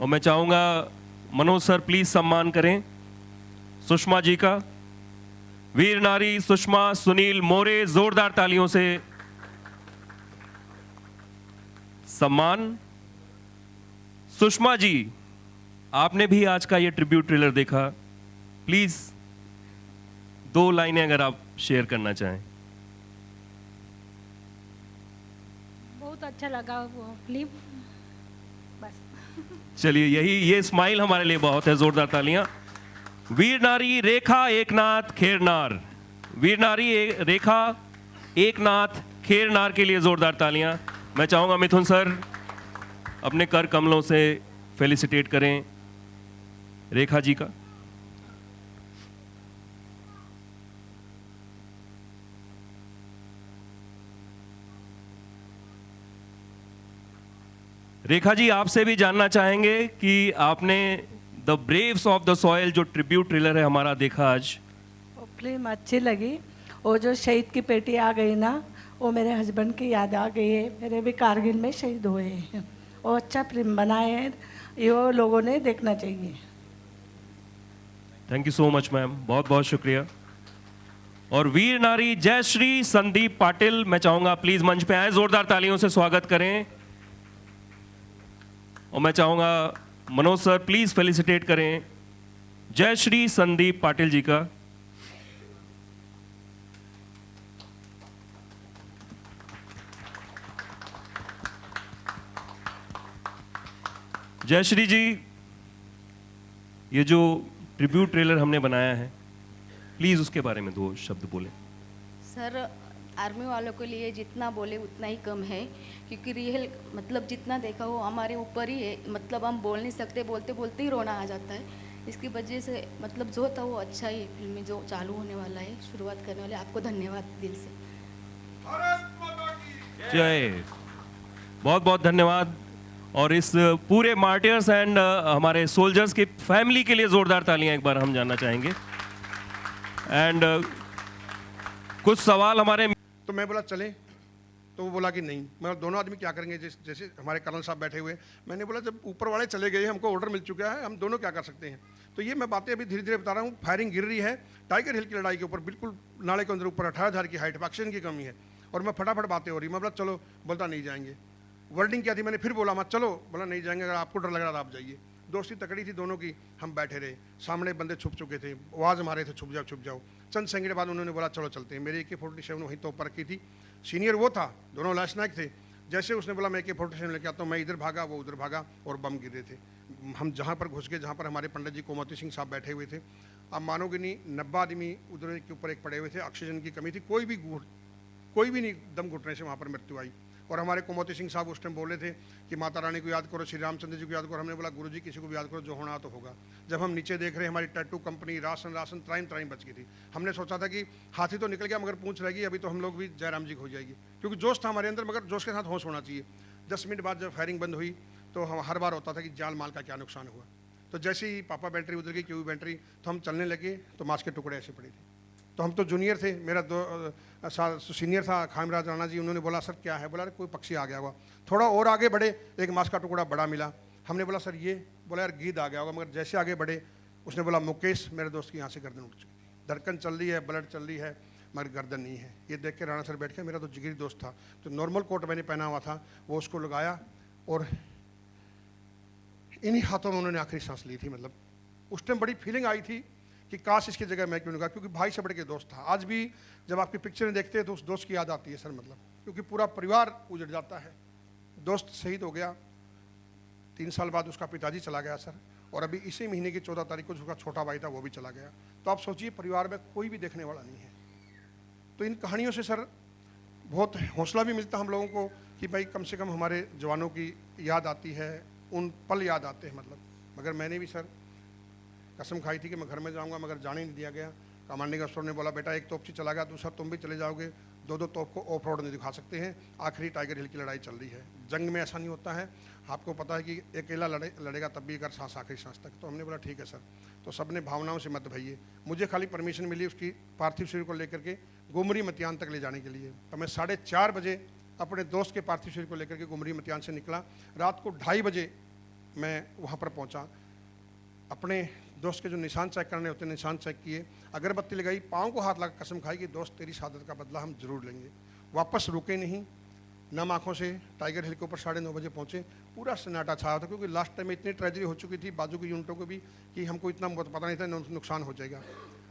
और मैं चाहूंगा मनोज सर प्लीज सम्मान करें सुषमा जी का। वीर नारी सुषमा सुनील मोरे, जोरदार तालियों से सम्मान। सुषमा जी, आपने भी आज का ये ट्रिब्यूट ट्रेलर देखा, प्लीज 2 लाइनें अगर आप शेयर करना चाहें। बहुत अच्छा लगा वो फिल्म, बस। चलिए, ये स्माइल हमारे लिए बहुत है। जोरदार तालियां। वीर नारी रेखा एकनाथ खेरनार, वीर नारी रेखा एकनाथ खेरनार के लिए जोरदार तालियां। मैं चाहूंगा मिथुन सर अपने कर कमलों से फेलिसिटेट करें रेखा जी का। रेखा जी, आपसे भी जानना चाहेंगे कि आपने the Braves of the soil जो ट्रिब्यूट ट्रेलर है हमारा देखा आज। वो फिल्म अच्छी लगी। वो जो शहीद की पेटी आ गई ना, वो मेरे हस्बैंड की याद आ गई है। मेरे भी कारगिल में शहीद हुए हैं। वो अच्छा फिल्म बनाए हैं, ये लोगों ने देखना चाहिए। Thank you so much ma'am, बहुत बहुत शुक्रिया। और वीर नारी जयश्री संदीप पाटिल, मैं चाहूंगा प्लीज मंच पे आए, जोरदार तालियों से स्वागत करें। और मैं चाहूंगा मनोज सर प्लीज फेलिसिटेट करें जयश्री संदीप पाटिल जी का। जयश्री जी, ये जो ट्रिब्यूट ट्रेलर हमने बनाया है, प्लीज़ उसके बारे में 2 शब्द बोलें। सर, आर्मी वालों के लिए जितना बोले उतना ही कम है, क्योंकि रियल मतलब जितना देखा वो हमारे ऊपर ही है। मतलब हम बोल नहीं सकते, बोलते बोलते ही रोना आ जाता है। इसकी वजह से मतलब जो था वो अच्छा ही फिल्म में जो चालू होने वाला है, शुरुआत करने वाले, आपको धन्यवाद दिल से। जय, बहुत बहुत धन्यवाद। और इस पूरे मार्टियर्स एंड हमारे सोल्जर्स की फैमिली के लिए जोरदार तालियां एक बार हम जानना चाहेंगे। एंड कुछ सवाल हमारे, तो मैं बोला चलें, तो वो बोला कि नहीं। मैं दोनों आदमी क्या करेंगे, जैसे हमारे कर्नल साहब बैठे हुए, मैंने बोला जब ऊपर वाले चले गए, हमको ऑर्डर मिल चुका है, हम दोनों क्या कर सकते हैं। तो ये मैं बातें अभी धीरे धीरे बता रहा हूँ। फायरिंग गिर रही है टाइगर हिल की लड़ाई के ऊपर, बिल्कुल नाले के अंदर ऊपर 18,000 की हाइट, ऑक्सीजन की कमी है, और मैं फटाफट बातें हो रही। मैं बोला चलो, बोलता नहीं जाएंगे। वर्डिंग क्या थी, मैंने फिर बोला मत चलो, बोला नहीं जाएंगे, अगर आपको डर लग रहा था आप जाइए। दोस्ती तकड़ी थी दोनों की, हम बैठे रहे, सामने बंदे छुप चुके थे, आवाज़ मारे थे छुप जाओ छुप जाओ। चंद सेकंड बाद उन्होंने बोला चलो चलते हैं। मेरी AK-47 वहीं तो ऊपर की थी, सीनियर वो था, दोनों लास्ट नायक थे। जैसे उसने बोला मैं AK-47 लेके आता हूँ, मैं इधर भागा, वो उधर भागा, और बम गिरे थे। हम जहाँ पर घुस गए, जहाँ पर हमारे पंडित जी कोमती सिंह साहब बैठे हुए थे, आप मानोगे नहीं, 90 आदमी उधर के ऊपर एक पड़े हुए थे, ऑक्सीजन की कमी थी, कोई भी नहीं दम घुटने से वहाँ पर मृत्यु आई। और हमारे कोमती सिंह साहब उस टाइम बोले थे कि माता रानी को याद करो, श्री रामचंद्र जी को याद करो। हमने बोला गुरुजी किसी को भी याद करो, जो होना तो होगा। जब हम नीचे देख रहे, हमारी टैटू कंपनी, राशन त्राइम बच गई थी। हमने सोचा था कि हाथी तो निकल गया मगर पूंछ रहेगी, अभी तो हम लोग भी जयराम जी हो जाएगी, क्योंकि जोश था हमारे अंदर, मगर जोश के साथ होश होना चाहिए। 10 मिनट बाद जब फायरिंग बंद हुई तो हम हर बार होता था कि जान माल का क्या नुकसान हुआ। तो जैसे ही पापा बैटरी उधर गई, क्यों बैटरी, तो हम चलने लगे तो मांस के टुकड़े ऐसे पड़े थे। तो हम तो जूनियर थे, मेरा सीनियर था खामराज राणा जी, उन्होंने बोला सर क्या है, बोला कोई पक्षी आ गया होगा। थोड़ा और आगे बढ़े, एक मांस का टुकड़ा बड़ा मिला। हमने बोला सर ये, बोला यार गीद आ गया होगा। मगर जैसे आगे बढ़े, उसने बोला मुकेश, मेरे दोस्त की यहाँ से गर्दन उठ चुकी थी, धड़कन चल रही है, ब्लड चल रही है, मगर गर्दन नहीं है। ये देख के राणा सर बैठ के, मेरा तो जिगरी दोस्त था, तो नॉर्मल कोट मैंने पहना हुआ था, वो उसको लगाया और इन्हीं हाथों में उन्होंने आखिरी सांस ली थी। मतलब उस टाइम बड़ी फीलिंग आई थी कि काश इसकी जगह मैं क्यों नहीं गया, क्योंकि भाई से बढ़ के दोस्त था। आज भी जब आपकी पिक्चरें देखते हैं तो उस दोस्त की याद आती है सर, मतलब क्योंकि पूरा परिवार उजड़ जाता है। दोस्त शहीद हो गया, 3 साल बाद उसका पिताजी चला गया सर, और अभी इसी महीने की 14 तारीख को उसका छोटा भाई था वो भी चला गया। तो आप सोचिए परिवार में कोई भी देखने वाला नहीं है। तो इन कहानियों से सर बहुत हौसला भी मिलता हम लोगों को कि भाई कम से कम हमारे जवानों की याद आती है, उन पल याद आते हैं। मतलब मगर मैंने भी सर कसम खाई थी कि मैं घर में जाऊंगा, मगर जाने नहीं दिया गया। कमांडिंग अफसर ने बोला बेटा एक तोपची चला गया, दूसरा तुम भी चले जाओगे, 2-2 तोप को ऑफ रोड नहीं दिखा सकते हैं। आखिरी टाइगर हिल की लड़ाई चल रही है, जंग में ऐसा नहीं होता है, आपको पता है कि अकेला लड़ेगा तब भी अगर सांस आखिरी सांस तक। तो हमने बोला ठीक है सर। तो सब ने भावनाओं से मत भइए। मुझे खाली परमिशन मिली उसकी पार्थिव शरीर को लेकर के गुमरी मतियान तक ले जाने के लिए। तो मैं 4:30 बजे अपने दोस्त के पार्थिव शरीर को लेकर के गुमरी मतियान से निकला। रात को 2:30 बजे मैं वहाँ पर पहुँचा। अपने दोस्त के जो निशान चेक करने होते हैं निशान चेक किए, अगरबत्ती लगाई, पाँव को हाथ लगा कसम खाई कि दोस्त तेरी शहादत का बदला हम जरूर लेंगे। वापस रुके नहीं, नम आँखों से टाइगर हिल के ऊपर 9:30 बजे पहुँचे। पूरा सन्नाटा छाया था, क्योंकि लास्ट टाइम में इतनी ट्रेजेडी हो चुकी थी बाजू की यूनिटों को भी कि हमको इतना पता नहीं था नुकसान हो जाएगा।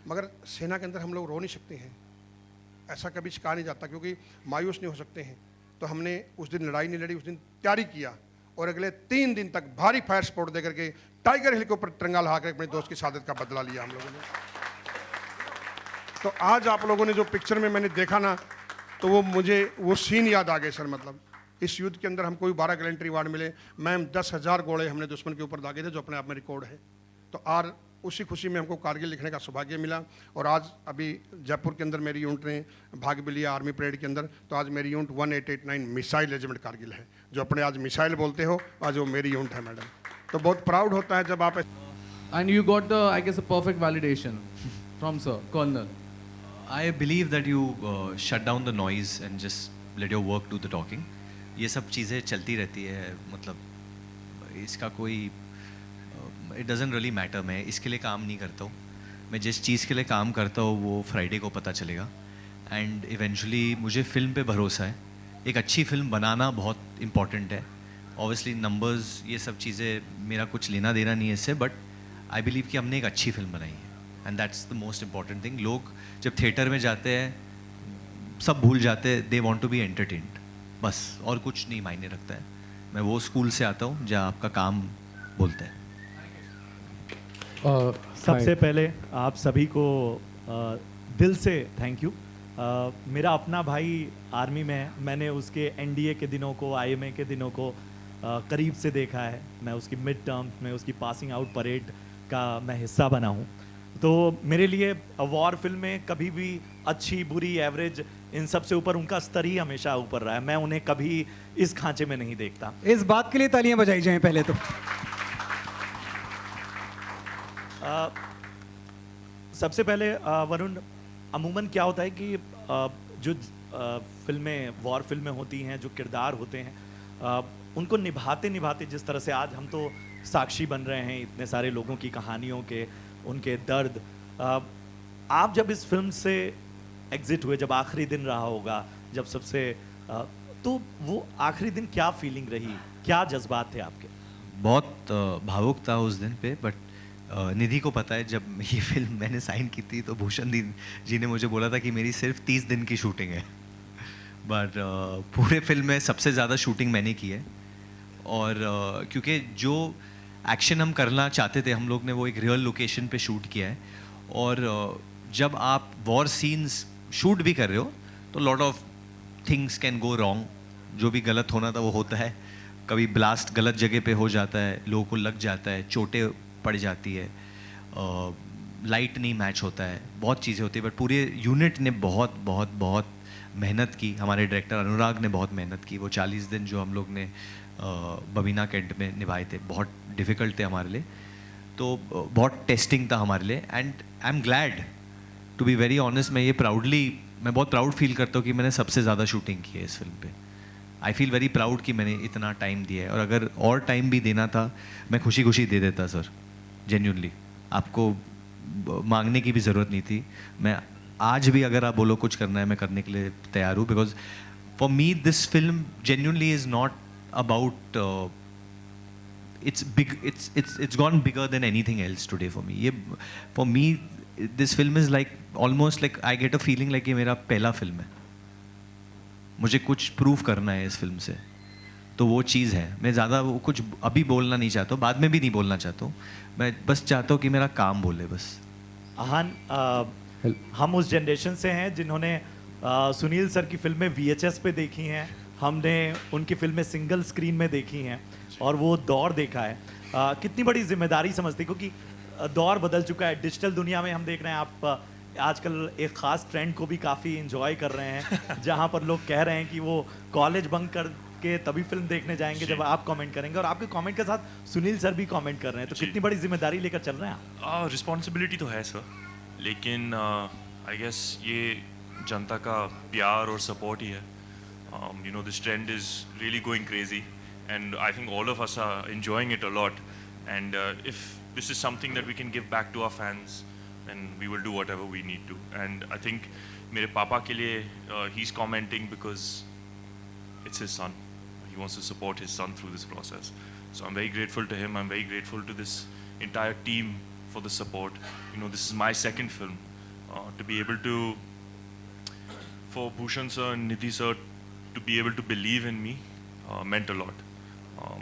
मगर सेना के अंदर हम लोग रो नहीं सकते हैं, ऐसा कभी कहा नहीं जाता, क्योंकि मायूस नहीं हो सकते हैं। तो हमने उस दिन लड़ाई नहीं लड़ी, उस दिन तैयारी किया, और अगले 3 दिन तक भारी फायर सपोर्ट देकर के टाइगर हिल के ऊपर तिरंगा लगा अपने दोस्त की शहादत का बदला लिया हम लोगों ने। तो आज आप लोगों ने जो पिक्चर में मैंने देखा ना, तो वो मुझे वो सीन याद आ गए सर। मतलब इस युद्ध के अंदर हमको 12 गैलेंट्री अवार्ड मिले, मैम 10,000 गोले हमने दुश्मन के ऊपर दागे थे, जो अपने आप में रिकॉर्ड है। तो आज उसी खुशी में हमको कारगिल लिखने का सौभाग्य मिला। और आज अभी जयपुर के अंदर मेरी यूनिट ने भाग भी लिया आर्मी परेड के अंदर। तो आज मेरी यूनिट 1889 मिसाइल रेजिमेंट कारगिल है, जो अपने आज मिसाइल बोलते हो, आज वो मेरी यूनिट है मैडम। तो बहुत प्राउड होता है जब आप। And you got the, I guess, a perfect validation from Sir Colonel. I believe that you shut down the noise and just let your work do the talking. ये सब चीज़ें चलती रहती है, मतलब इसका कोई it doesn't really matter। मैं इसके लिए काम नहीं करता हूँ, मैं जिस चीज़ के लिए काम करता हूँ वो फ्राइडे को पता चलेगा। एंड इवेंचुअली मुझे फिल्म पे भरोसा है, एक अच्छी फिल्म बनाना बहुत इम्पॉर्टेंट है। ऑब्वियसली नंबर्स ये सब चीज़ें मेरा कुछ लेना देना नहीं है इससे, बट आई बिलीव कि हमने एक अच्छी फिल्म बनाई है, and that's the most important thing. लोग जब थिएटर में जाते हैं सब भूल जाते हैं, they want to be entertained, बस और कुछ नहीं मायने रखता है। मैं वो स्कूल से आता हूँ जहाँ आपका काम बोलते हैं। सबसे पहले आप सभी को दिल से थैंक यू। मेरा अपना भाई आर्मी में है, मैंने उसके एनडीए के दिनों को, आईएमए के दिनों को करीब से देखा है। मैं उसकी मिड टर्म्स में, उसकी पासिंग आउट परेड का मैं हिस्सा बना हूँ। तो मेरे लिए वॉर फिल्में कभी भी अच्छी, बुरी, एवरेज, इन सब से ऊपर उनका स्तर ही हमेशा ऊपर रहा है। मैं उन्हें कभी इस खांचे में नहीं देखता। इस बात के लिए तालियां बजाई जाएं पहले तो। सबसे पहले वरुण, अमूमन क्या होता है कि जो फिल्में, वॉर फिल्में होती हैं, जो किरदार होते हैं, उनको निभाते निभाते, जिस तरह से आज हम तो साक्षी बन रहे हैं इतने सारे लोगों की कहानियों के, उनके दर्द, आप जब इस फिल्म से एग्जिट हुए, जब आखिरी दिन रहा होगा, जब सबसे तो वो आखिरी दिन क्या फीलिंग रही, क्या जज्बात थे आपके? बहुत भावुक था उस दिन पे, बट निधि को पता है जब ये फिल्म मैंने साइन की थी तो भूषण जी ने मुझे बोला था कि मेरी सिर्फ 30 दिन की शूटिंग है, बट पूरे फिल्म में सबसे ज़्यादा शूटिंग मैंने की है। और क्योंकि जो एक्शन हम करना चाहते थे हम लोग ने वो एक रियल लोकेशन पे शूट किया है। और जब आप वॉर सीन्स शूट भी कर रहे हो तो lot of things can go wrong, जो भी गलत होना था वो होता है। कभी ब्लास्ट गलत जगह पे हो जाता है, लोगों को लग जाता है, चोटें पड़ जाती है, लाइट नहीं मैच होता है, बहुत चीज़ें होती है। बट पूरे यूनिट ने बहुत बहुत बहुत मेहनत की। हमारे डायरेक्टर अनुराग ने बहुत मेहनत की। वो 40 दिन जो हम लोग ने बबीना कैंट में निभाए थे, बहुत डिफ़िकल्ट थे हमारे लिए, तो बहुत टेस्टिंग था हमारे लिए। And I am glad to be very honest, मैं बहुत प्राउड फील करता हूँ कि मैंने सबसे ज़्यादा शूटिंग की है इस फिल्म पे। आई फील वेरी प्राउड कि मैंने इतना टाइम दिया है, और अगर और टाइम भी देना था मैं खुशी खुशी दे देता सर, जेन्युइनली। आपको मांगने की भी ज़रूरत नहीं थी। मैं आज भी अगर आप बोलो कुछ करना है मैं करने के लिए तैयार हूँ, because for me this film genuinely is not about, it's gone bigger than anything else today for me. ये for me this film is like almost like I get a feeling like ये मेरा पहला film है। मुझे कुछ prove करना है इस फिल्म से, तो वो चीज़ है। मैं ज़्यादा वो कुछ अभी बोलना नहीं चाहता हूँ, बाद में भी नहीं बोलना चाहता हूँ। मैं बस चाहता हूँ कि मेरा काम बोले बस। आहान, हम उस जनरेशन से हैं जिन्होंने सुनील सर की फिल्में VHS पे देखी हैं, हमने उनकी फिल्में सिंगल स्क्रीन में देखी हैं, और वो दौर देखा है। कितनी बड़ी जिम्मेदारी समझते, क्योंकि दौर बदल चुका है। डिजिटल दुनिया में हम देख रहे हैं, आप आजकल एक ख़ास ट्रेंड को भी काफ़ी इंजॉय कर रहे हैं, जहाँ पर लोग कह रहे हैं कि वो कॉलेज बंक करके तभी फिल्म देखने जाएंगे जब आप कमेंट करेंगे, और आपके कमेंट के साथ सुनील सर भी कमेंट कर रहे हैं। तो कितनी बड़ी जिम्मेदारी लेकर चल रहे हैं आप? रिस्पॉन्सिबिलिटी तो है सर, लेकिन आई गेस ये जनता का प्यार और सपोर्ट ही है। You know, this trend is really going crazy, and I think all of us are enjoying it a lot. And if this is something that we can give back to our fans, then we will do whatever we need to. And I think मेरे पापा के लिए he's commenting because it's his son. He wants to support his son through this process. So I'm very grateful to him. I'm very grateful to this entire team for the support. You know, this is my second film. To be able to, for Bhushan sir and Nidhi sir, to be able to believe in me meant a lot.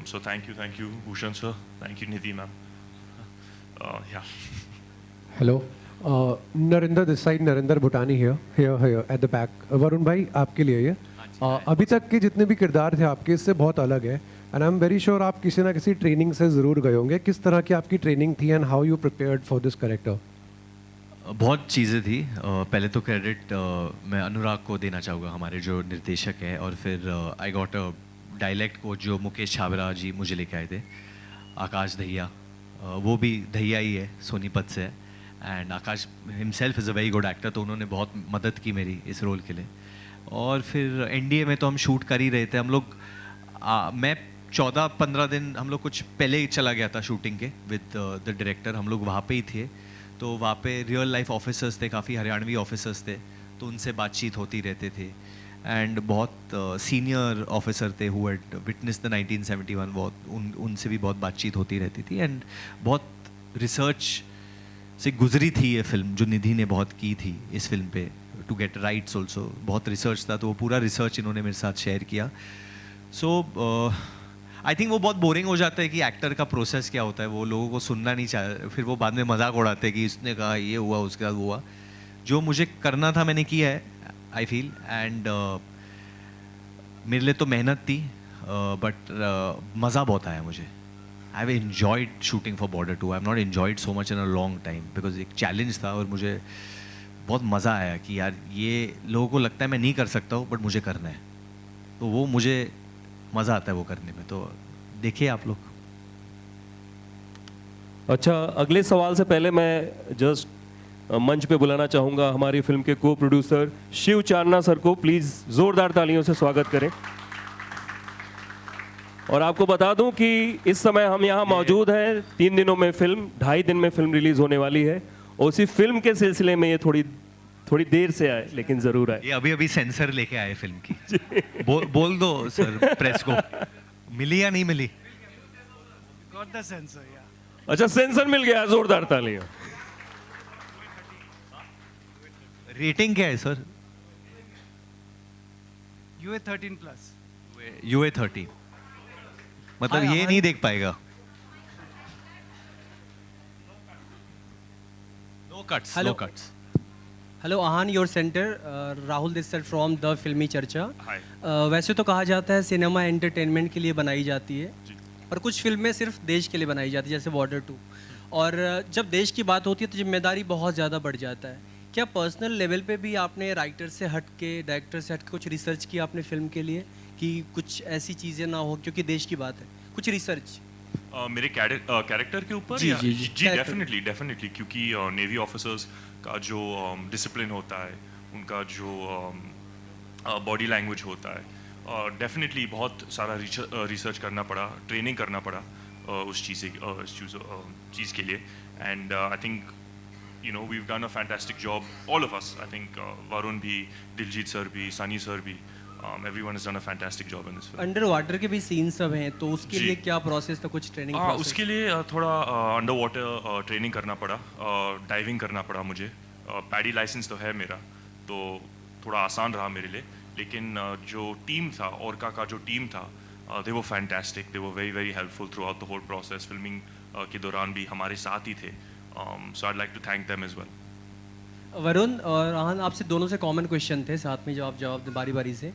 So thank you Bhushan sir, thank you Nidhi ma'am. Yeah. Hello, Narinder this side, Narinder Bhutani here at the back. Varun भाई आपके लिए ये अभी तक के जितने भी किरदार थे आपके इससे बहुत अलग है, and I am very sure आप किसी ना किसी ट्रेनिंग से ज़रूर गए होंगे। किस तरह की आपकी ट्रेनिंग थी and how you prepared for this character? बहुत चीज़ें थी। पहले तो क्रेडिट मैं अनुराग को देना चाहूँगा, हमारे जो निर्देशक हैं, और फिर I got a dialect coach जो मुकेश छाबरा जी मुझे लेके आए थे, आकाश दहिया, वो भी दहिया ही है, सोनीपत से है, and Akash himself is a very good actor, तो उन्होंने बहुत मदद की मेरी इस रोल के लिए। और फिर एनडीए में तो हम शूट कर ही रहे थे, हम लोग मैं 14-15 दिन हम लोग कुछ पहले ही चला गया था शूटिंग के विद द डायरेक्टर, हम लोग वहाँ पे ही थे। तो वहाँ पे रियल लाइफ ऑफिसर्स थे, काफ़ी हरियाणवी ऑफिसर्स थे, तो उनसे बातचीत होती रहते थे। एंड बहुत सीनियर ऑफिसर थे हु हैड विटनेस द 1971, बहुत उनसे भी बहुत बातचीत होती रहती थी। एंड बहुत रिसर्च से गुजरी थी ये फिल्म, जो निधि ने बहुत की थी इस फिल्म पे, टू गेट राइट्स ऑल्सो। बहुत रिसर्च था, तो वो पूरा रिसर्च इन्होंने मेरे साथ शेयर किया। सो आई थिंक वो बहुत बोरिंग हो जाता है कि एक्टर का प्रोसेस क्या होता है, वो लोगों को सुनना नहीं चाह, फिर वो बाद में मजाक उड़ाते हैं कि इसने कहा ये हुआ उसके बाद वो हुआ। जो मुझे करना था मैंने किया है, आई फील, एंड मेरे लिए तो मेहनत थी, बट मज़ा बहुत आया मुझे। I have enjoyed shooting for border 2। I have not enjoyed so much in a long time, because एक चैलेंज था और मुझे बहुत मज़ा आया कि यार ये लोगों को लगता है मैं नहीं कर सकता हूँ, बट मुझे करना है, तो वो मुझे मज़ा आता है वो करने में। तो देखिए आप लोग। अच्छा, अगले सवाल से पहले मैं जस्ट मंच पे बुलाना चाहूँगा हमारी फिल्म के को प्रोड्यूसर शिव चारना सर को। प्लीज़ ज़ोरदार तालियों से स्वागत करें। और आपको बता दूं कि इस समय हम यहाँ मौजूद हैं, 3 दिनों में फिल्म, 2.5 दिन में फिल्म रिलीज़ होने वाली है, और उसी फिल्म के सिलसिले में ये थोड़ी देर से आए, लेकिन ज़रूर आए। ये अभी सेंसर लेके आए फिल्म की। बोल दो सर प्रेस को, मिली या नहीं मिली? Got the sensor, yeah. अच्छा, सेंसर मिल गया, जोरदार तालियां। रेटिंग क्या है सर? UA 13+. UA 13, मतलब ये नहीं देख पाएगा। No cuts. Hello Aahan, your centre, Rahul this side from the फिल्मी चर्चा। वैसे तो कहा जाता है सिनेमा एंटरटेनमेंट के लिए बनाई जाती है, और कुछ फिल्में सिर्फ देश के लिए बनाई जाती है, जैसे बॉर्डर 2। और जब देश की बात होती है तो जिम्मेदारी बहुत ज़्यादा बढ़ जाता है। क्या पर्सनल लेवल पे भी आपने राइटर से हट के, डायरेक्टर से हट के कुछ रिसर्च किया अपने फिल्म के लिए, कि कुछ ऐसी चीज़ें ना हो, क्योंकि देश की बात है, कुछ रिसर्च? मेरे कैरेक्टर के ऊपर? जी डेफिनेटली, क्योंकि नेवी ऑफिसर्स का जो डिसिप्लिन होता है, उनका जो बॉडी लैंग्वेज होता है, डेफिनेटली बहुत सारा रिसर्च करना पड़ा, ट्रेनिंग करना पड़ा उस चीज़ के लिए। And I think we've done a fantastic job, all of us. I think Varun भी, दिलजीत सर भी, सनी सर भी, everyone has done a fantastic job in this film. Under water के भी सीन सब हैं, तो उसके लिए क्या प्रोसेस था, कुछ ट्रेनिंग प्रोसेस? उसके लिए थोड़ा अंडर वाटर ट्रेनिंग करना पड़ा, डाइविंग करना पड़ा मुझे। पैडी लाइसेंस तो है मेरा, तो थोड़ा आसान रहा मेरे लिए। लेकिन जो टीम था, ओरका का जो टीम था, they were fantastic, they were very helpful throughout the whole process. Filming के दौरान भी हमारे साथ ही थे, so I'd like to thank them as well. Varun और आहान, आपसे दोनों से कॉमन क्वेश्चन थे, साथ में जवाब दे बारी से।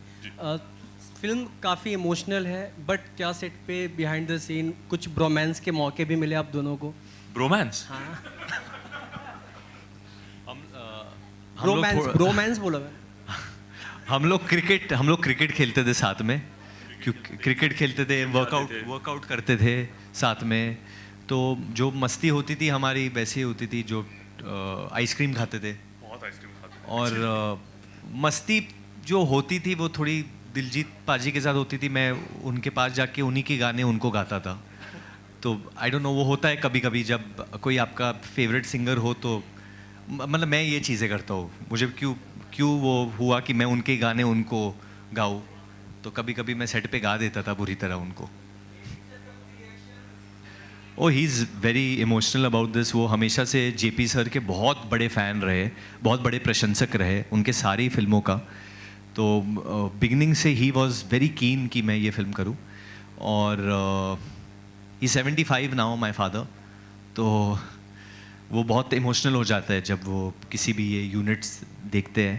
फिल्म काफ़ी इमोशनल है, बट क्या सेट पे बिहाइंड द सीन कुछ ब्रोमांस के मौके भी मिले आप दोनों को? ब्रोमांस? हाँ, ब्रोमांस बोला मैं। हम लोग क्रिकेट खेलते थे साथ में, क्योंकि क्रिकेट खेलते थे, वर्कआउट करते थे साथ में, तो जो मस्ती होती थी हमारी वैसी होती थी, जो आइसक्रीम खाते थे, बहुत आइसक्रीम खाते थे, और मस्ती जो होती थी वो थोड़ी दिलजीत पाजी के साथ होती थी। मैं उनके पास जाके उन्हीं के गाने उनको गाता था। तो आई डोंट नो, वो होता है कभी कभी जब कोई आपका फेवरेट सिंगर हो, तो मतलब मैं ये चीज़ें करता हूँ। मुझे क्यों वो हुआ कि मैं उनके गाने उनको गाऊँ, तो कभी कभी मैं सेट पे गा देता था बुरी तरह उनको। He is very emotional about this. वो हमेशा से जेपी सर के बहुत बड़े फ़ैन रहे, बहुत बड़े प्रशंसक रहे उनके सारी फिल्मों का। तो बिगनिंग से ही वॉज वेरी कीन कि मैं ये फिल्म करूँ। और ही 75 नाउ, माई फादर। तो वो बहुत इमोशनल हो जाता है जब वो किसी भी ये यूनिट्स देखते हैं,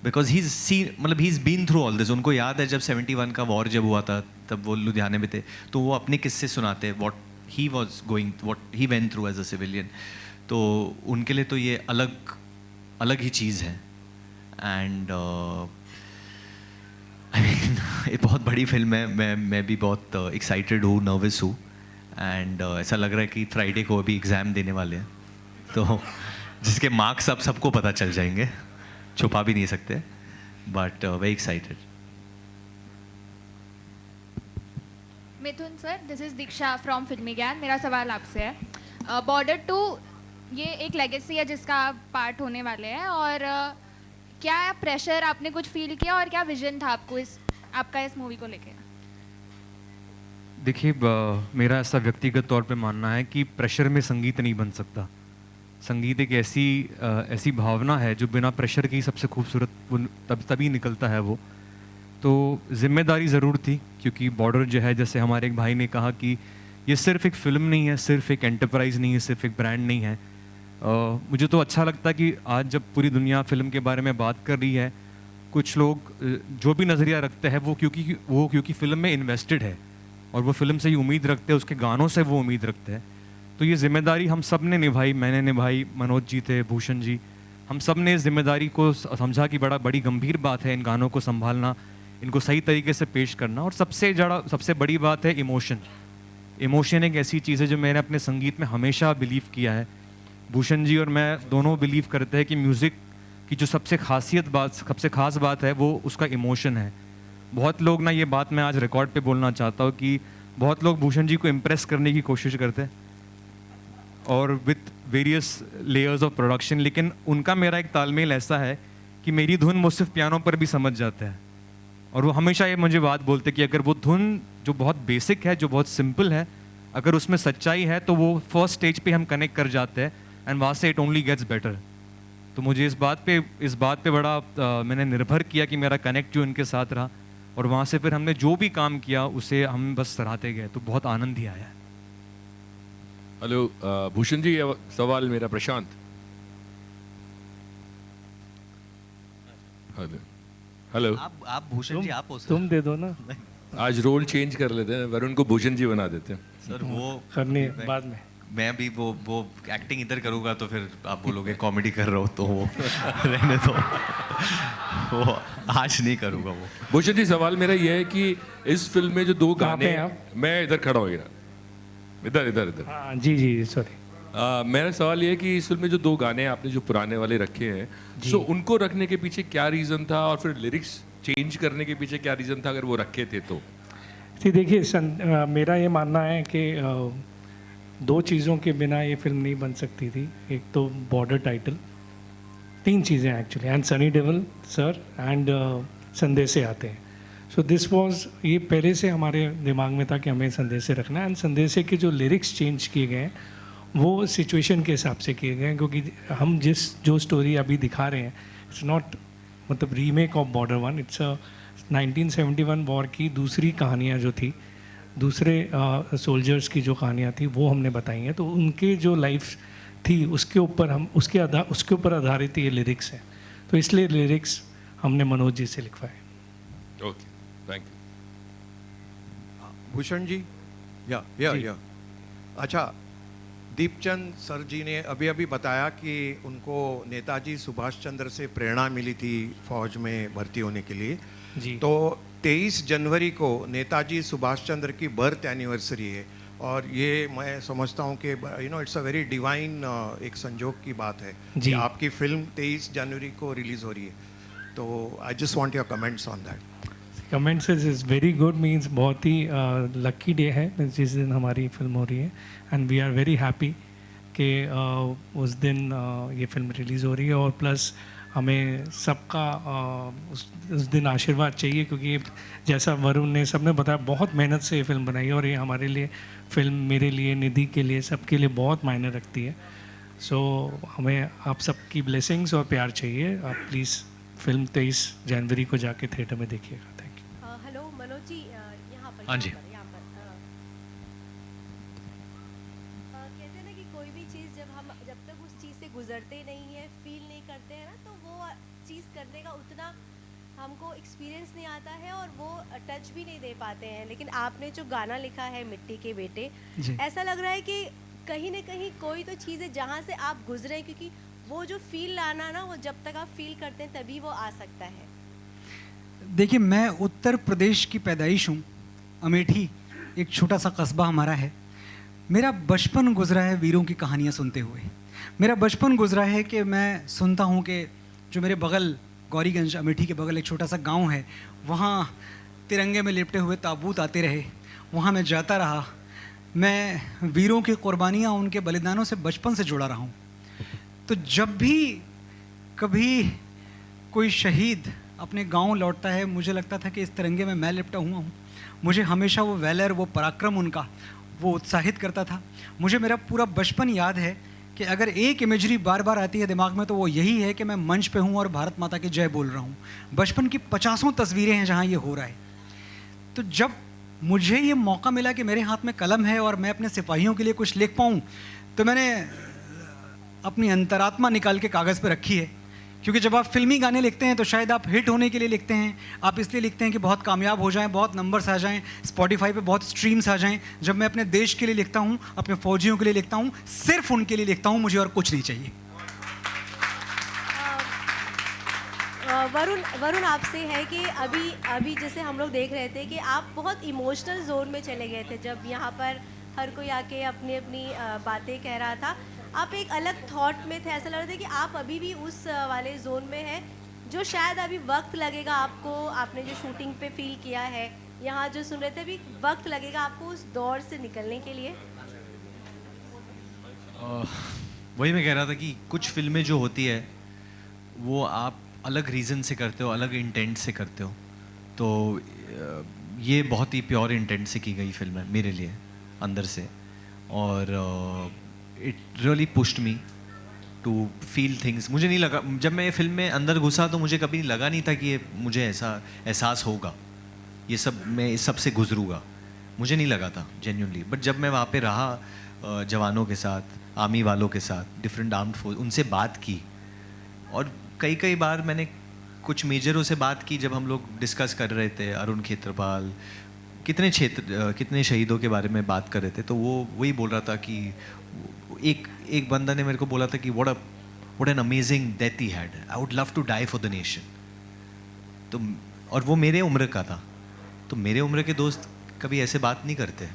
because he is been through all this. उनको याद है जब 71 का वॉर जब हुआ था, तब वो लुधियाने में थे, तो वो अपने किस्से सुनाते हैं, what he went through as a civilian। तो उनके लिए तो ये अलग ही चीज़ है। एंड आई मीन ये बहुत बड़ी फिल्म है। मैं भी बहुत एक्साइटेड हूँ, नर्वस हूँ, एंड ऐसा लग रहा है कि फ्राइडे को अभी एग्ज़ाम देने वाले हैं, तो जिसके मार्क्स अब सबको पता चल जाएंगे, छुपा भी नहीं सकते, but very excited. Mithun sir, this is Diksha from फिल्मी ज्ञान। मेरा सवाल आपसे है, बॉर्डर 2 ये एक लेगेसी है जिसका आप पार्ट होने वाले हैं, और क्या प्रेशर आपने कुछ फील किया, और क्या विजन था आपका इस मूवी को लेके? देखिए, मेरा ऐसा व्यक्तिगत तौर पे मानना है कि प्रेशर में संगीत नहीं बन सकता। संगीत एक ऐसी भावना है जो बिना प्रेशर के ही सबसे खूबसूरत तभी निकलता है वो। तो जिम्मेदारी ज़रूर थी, क्योंकि बॉर्डर जो है, जैसे हमारे एक भाई ने कहा कि ये सिर्फ एक फ़िल्म नहीं है, सिर्फ एक एंटरप्राइज़ नहीं है, सिर्फ एक ब्रांड नहीं है। मुझे तो अच्छा लगता है कि आज जब पूरी दुनिया फ़िल्म के बारे में बात कर रही है, कुछ लोग जो भी नज़रिया रखते हैं वो क्योंकि फ़िल्म में इन्वेस्टेड है और वो फ़िल्म से ही उम्मीद रखते हैं, उसके गानों से वो उम्मीद रखते हैं। तो ये जिम्मेदारी हम सब ने निभाई, मैंने निभाई, मनोज जी थे, भूषण जी, हम सब ने इस जिम्मेदारी को समझा कि बड़ी गंभीर बात है इन गानों को संभालना, इनको सही तरीके से पेश करना। और सबसे बड़ी बात है इमोशन एक ऐसी चीज़ है जो मैंने अपने संगीत में हमेशा बिलीव किया है। भूषण जी और मैं दोनों बिलीव करते हैं कि म्यूज़िक की जो सबसे ख़ास बात है वो उसका इमोशन है। बहुत लोग ना, ये बात मैं आज रिकॉर्ड पे बोलना चाहता हूँ कि बहुत लोग भूषण जी को इम्प्रेस करने की कोशिश करते हैं और with various layers of production, लेकिन उनका मेरा एक तालमेल ऐसा है कि मेरी धुन वो सिर्फ पियानो पर भी समझ जाते हैं। और वो हमेशा ये मुझे बात बोलते कि अगर वो धुन जो बहुत बेसिक है, जो बहुत सिंपल है, अगर उसमें सच्चाई है तो वो फर्स्ट स्टेज पे हम कनेक्ट कर जाते हैं एंड वहाँ से इट ओनली गेट्स बेटर। तो मुझे इस बात पे बड़ा मैंने निर्भर किया कि मेरा कनेक्ट जो इनके साथ रहा, और वहाँ से फिर हमने जो भी काम किया उसे हम बस सराहते गए, तो बहुत आनंद ही आया। हेलो भूषण जी, सवाल मेरा प्रशांत। हेलो आप भूषण जी आप हो सर। तुम दे दो ना। आज रोल चेंज कर लेते हैं, वरुण को भूषण जी बना देते हैं। सर वो करनी बाद में। मैं भी वो एक्टिंग इधर करूँगा तो फिर आप बोलोगे कॉमेडी कर रहे हो, तो वो रहने दो, वो आज नहीं करूँगा वो। भूषण जी, सवाल मेरा ये है कि इस फिल्म में जो दो गाने, मैं इधर खड़ा हूँ, इधर जी सॉरी। मेरा सवाल ये है कि इस फिल्म में जो दो गाने आपने जो पुराने वाले रखे हैं, सो उनको रखने के पीछे क्या रीज़न था, और फिर लिरिक्स चेंज करने के पीछे क्या रीज़न था अगर वो रखे थे तो? देखिए, मेरा ये मानना है कि दो चीज़ों के बिना ये फिल्म नहीं बन सकती थी। एक तो बॉर्डर टाइटल, तीन चीज़ें actually, and Sunny Deol sir and Sandese Aate Hain. So this was, ये पहले से हमारे दिमाग में था कि हमें संदेशे रखना है। एंड संदेशे के जो लिरिक्स चेंज किए गए हैं वो सिचुएशन के हिसाब से किए गए हैं, क्योंकि हम जो स्टोरी अभी दिखा रहे हैं, इट्स नॉट मतलब remake of border one, it's 1971 war की दूसरी कहानियाँ जो थी, दूसरे सोल्जर्स की जो कहानियाँ थी वो हमने बताई हैं। तो उनके जो लाइफ थी उसके ऊपर आधारित ये लिरिक्स हैं, तो इसलिए लिरिक्स हमने मनोज जी से लिखवाए। Okay, thank you. Bhushan ji, या अच्छा, दीपचंद सर जी ने अभी बताया कि उनको नेताजी सुभाष चंद्र से प्रेरणा मिली थी फौज में भर्ती होने के लिए जी। तो 23 जनवरी को नेताजी सुभाष चंद्र की बर्थ एनिवर्सरी है, और ये मैं समझता हूँ कि इट्स अ वेरी डिवाइन एक संजोग की बात है कि आपकी फिल्म 23 जनवरी को रिलीज़ हो रही है। तो I just want your comments on that. Comments is very good, means बहुत ही लकी डे है जिस दिन हमारी फिल्म हो रही है, and we are very happy कि उस दिन ये फिल्म रिलीज़ हो रही है। और प्लस हमें सबका उस दिन आशीर्वाद चाहिए, क्योंकि जैसा वरुण ने सबने बताया बहुत मेहनत से ये फिल्म बनाई है, और ये हमारे लिए फिल्म, मेरे लिए, निधि के लिए, सबके लिए बहुत मायने रखती है। सो हमें आप सबकी ब्लेसिंग्स और प्यार चाहिए। आप प्लीज़ फिल्म 23 जनवरी को जाके थिएटर में देखिएगा। हेलो मनोज जी, यहाँ पर। हाँ जी। कहते हैं ना कि कोई भी चीज़ जब तक उस चीज़ से गुजरते नहीं है, फील नहीं करते हैं ना, तो वो चीज़ करने का उतना हमको एक्सपीरियंस नहीं आता है और वो टच भी नहीं दे पाते हैं। लेकिन आपने जो गाना लिखा है मिट्टी के बेटे, ऐसा लग रहा है कि कहीं ना कहीं कोई तो चीज़ है जहाँ से आप गुजरे हैं, क्योंकि वो जो फील लाना ना, वो जब तक आप फील करते हैं तभी वो आ सकता है। देखिए, मैं उत्तर प्रदेश की पैदाइश हूँ, अमेठी एक छोटा सा कस्बा हमारा है। मेरा बचपन गुजरा है वीरों की कहानियाँ सुनते हुए। मेरा बचपन गुजरा है कि मैं सुनता हूँ कि जो मेरे बगल गौरीगंज, अमेठी के बगल एक छोटा सा गांव है, वहाँ तिरंगे में लिपटे हुए ताबूत आते रहे, वहाँ मैं जाता रहा। मैं वीरों की कुर्बानियाँ, उनके बलिदानों से बचपन से जुड़ा रहा हूँ। तो जब भी कभी कोई शहीद अपने गांव लौटता है, मुझे लगता था कि इस तिरंगे में मैं लिपटा हुआ हूँ। मुझे हमेशा वो वैलर, वो पराक्रम उनका, वो उत्साहित करता था। मुझे मेरा पूरा बचपन याद है कि अगर एक इमेजरी बार बार आती है दिमाग में तो वो यही है कि मैं मंच पे हूँ और भारत माता की जय बोल रहा हूँ। बचपन की 50 तस्वीरें हैं जहाँ ये हो रहा है। तो जब मुझे ये मौका मिला कि मेरे हाथ में कलम है और मैं अपने सिपाहियों के लिए कुछ लिख पाऊँ, तो मैंने अपनी अंतरात्मा निकाल के कागज़ पे रखी है। क्योंकि जब आप फिल्मी गाने लिखते हैं तो शायद आप हिट होने के लिए लिखते हैं, आप इसलिए लिखते हैं कि बहुत कामयाब हो जाएं, बहुत नंबर्स आ जाएं, स्पॉटिफाई पे बहुत स्ट्रीम्स आ जाएं। जब मैं अपने देश के लिए लिखता हूं, अपने फौजियों के लिए लिखता हूं, सिर्फ उनके लिए लिखता हूं, मुझे और कुछ नहीं चाहिए। वरुण आपसे है कि अभी जैसे हम लोग देख रहे थे कि आप बहुत इमोशनल जोन में चले गए थे जब यहाँ पर हर कोई आके अपनी अपनी बातें कह रहा था। आप एक अलग थॉट में थे, ऐसा लग रहा था कि आप अभी भी उस वाले जोन में हैं जो शायद अभी वक्त लगेगा आपको, आपने जो शूटिंग पे फील किया है, यहाँ जो सुन रहे थे, अभी वक्त लगेगा आपको उस दौर से निकलने के लिए। वही मैं कह रहा था कि कुछ फिल्में जो होती है वो आप अलग रीज़न से करते हो, अलग इंटेंट से करते हो। तो ये बहुत ही प्योर इंटेंट से की गई फिल्म है मेरे लिए अंदर से, और it really pushed me to feel things. मुझे नहीं लगा, जब मैं ये फिल्म में अंदर घुसा तो मुझे कभी लगा नहीं था कि ये मुझे ऐसा एहसास होगा, ये सब मैं इस सब से गुजरूँगा, मुझे नहीं लगा था जेन्युइनली। बट जब मैं वहाँ पे रहा जवानों के साथ, आर्मी वालों के साथ, डिफरेंट आर्म्ड फोर्स, उनसे बात की, और कई बार मैंने कुछ मेजरों से बात की जब हम लोग डिस्कस कर रहे थे, अरुण खेत्रपाल, कितने शहीदों के बारे में बात कर रहे थे, तो वो वही बोल रहा था कि एक बंदा ने मेरे को बोला था कि what an amazing death he had, I would love to die for the nation. तो और वो मेरे उम्र का था, तो मेरे उम्र के दोस्त कभी ऐसे बात नहीं करते,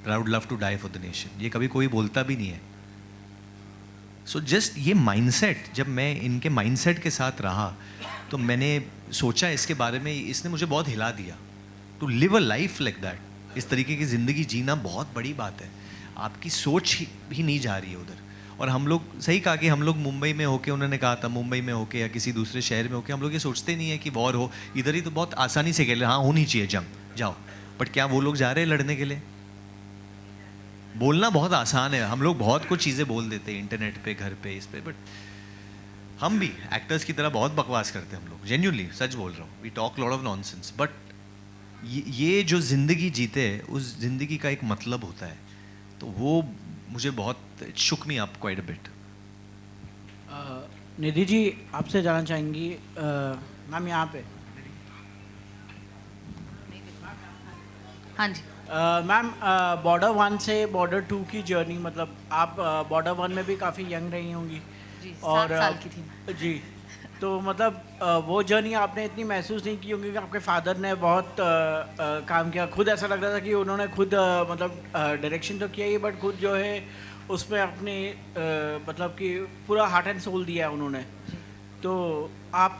I would love to die for the nation, ये कभी कोई बोलता भी नहीं है। सो जस्ट ये माइंडसेट, जब मैं इनके माइंडसेट के साथ रहा तो मैंने सोचा इसके बारे में, इसने मुझे बहुत हिला दिया। To live a life like that, इस तरीके की ज़िंदगी जीना बहुत बड़ी बात है। आपकी सोच ही नहीं जा रही है उधर। और हम लोग, सही कहा कि हम लोग मुंबई में होके, उन्होंने कहा था मुंबई में होके या किसी दूसरे शहर में होके, हम लोग ये सोचते नहीं है कि वॉर हो, इधर ही तो बहुत आसानी से कह ले, हाँ होनी चाहिए जंग, जाओ। बट क्या वो लोग जा रहे हैं लड़ने के लिए? बोलना बहुत आसान है, हम लोग बहुत कुछ चीज़ें बोल देते हैं इंटरनेट पे, घर पे, इस पे, बट हम भी एक्टर्स की तरह बहुत बकवास करते हैं हम लोग, जेन्युइनली सच बोल रहा हूँ। We talk lot of nonsense, but ये जो ज़िंदगी जीते हैं उस ज़िंदगी का एक मतलब होता है, तो वो मुझे बहुत shook me up quite a bit. Nidhi ji, आपसे जानना चाहेंगी मैम यहाँ पे। हाँ जी मैम, बॉर्डर 1 से बॉर्डर 2 की जर्नी, मतलब आप बॉर्डर 1 में भी काफ़ी यंग रही होंगी जी, और 7 साल की थी मैं। जी, तो मतलब वो जर्नी आपने इतनी महसूस नहीं की होंगी कि आपके फादर ने बहुत काम किया, खुद ऐसा लग रहा था कि उन्होंने खुद मतलब डायरेक्शन तो किया ही, बट खुद जो है उसमें अपनी मतलब कि पूरा हार्ट एंड सोल दिया उन्होंने। तो आप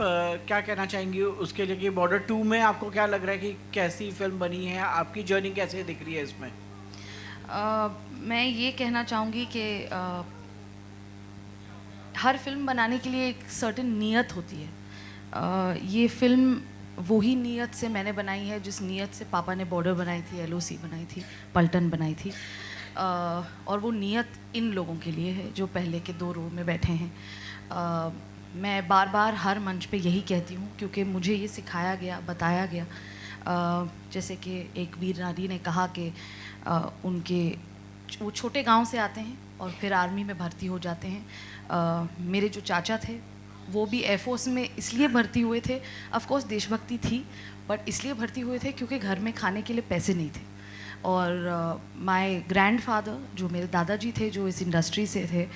क्या कहना चाहेंगी उसके लिए कि बॉर्डर 2 में आपको क्या लग रहा है कि कैसी फिल्म बनी है, आपकी जर्नी कैसे दिख रही है इसमें? मैं ये कहना चाहूँगी कि हर फिल्म बनाने के लिए एक सर्टेन नीयत होती है। ये फिल्म वही नीयत से मैंने बनाई है जिस नीयत से पापा ने बॉर्डर बनाई थी, LOC बनाई थी, पलटन बनाई थी, और वो नीयत इन लोगों के लिए है जो पहले के 2 रो में बैठे हैं। मैं बार बार हर मंच पे यही कहती हूँ क्योंकि मुझे ये सिखाया गया, बताया गया। जैसे कि एक वीर नारी ने कहा कि वो छोटे गांव से आते हैं और फिर आर्मी में भर्ती हो जाते हैं। मेरे जो चाचा थे वो भी एयरफोर्स में इसलिए भर्ती हुए थे, ऑफ कोर्स देशभक्ति थी, बट इसलिए भर्ती हुए थे क्योंकि घर में खाने के लिए पैसे नहीं थे। और माय ग्रैंडफादर जो मेरे दादाजी थे जो इस इंडस्ट्री से थे,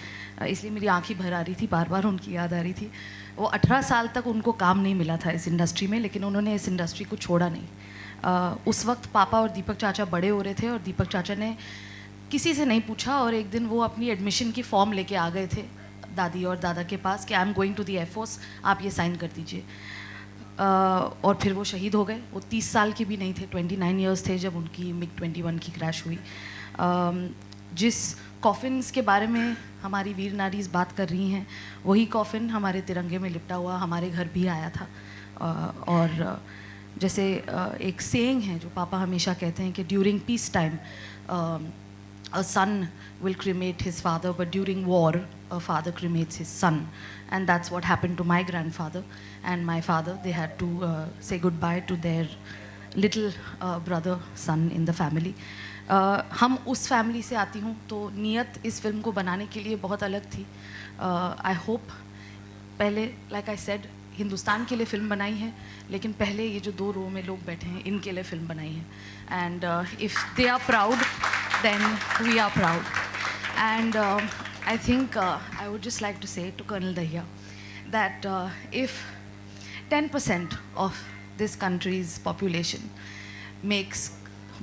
इसलिए मेरी आँखें भर आ रही थी, बार बार उनकी याद आ रही थी। वो 18 साल तक उनको काम नहीं मिला था इस इंडस्ट्री में, लेकिन उन्होंने इस इंडस्ट्री को छोड़ा नहीं। उस वक्त पापा और दीपक चाचा बड़े हो रहे थे और दीपक चाचा ने किसी से नहीं पूछा और एक दिन वो अपनी एडमिशन की फॉर्म लेके आ गए थे दादी और दादा के पास कि I am going to the air force, आप ये साइन कर दीजिए। और फिर वो शहीद हो गए। वो 30 साल के भी नहीं थे, 29 ईयर्स थे जब उनकी MiG-21 की क्रैश हुई। जिस कॉफिन्स के बारे में हमारी वीर नारीज बात कर रही हैं, वही कॉफिन हमारे तिरंगे में लिपटा हुआ हमारे घर भी आया था। और जैसे एक सेइंग है जो पापा हमेशा कहते हैं कि during peace time a son will cremate his father, but during war, a father cremates his son. And that's what happened to my grandfather and my father. They had to say goodbye to their little brother, son in the family. हम उस family से आती हूँ, तो नीयत इस film को बनाने के लिए बहुत अलग थी. आई होप पहले, लाइक आई सेड, हिंदुस्तान के लिए फ़िल्म बनाई है, लेकिन पहले ये जो 2 रो में लोग बैठे हैं, इनके लिए फ़िल्म बनाई है. And if they are proud, then we are proud. And I think I would just like to say to Colonel Dahiya that if 10% of this country's population makes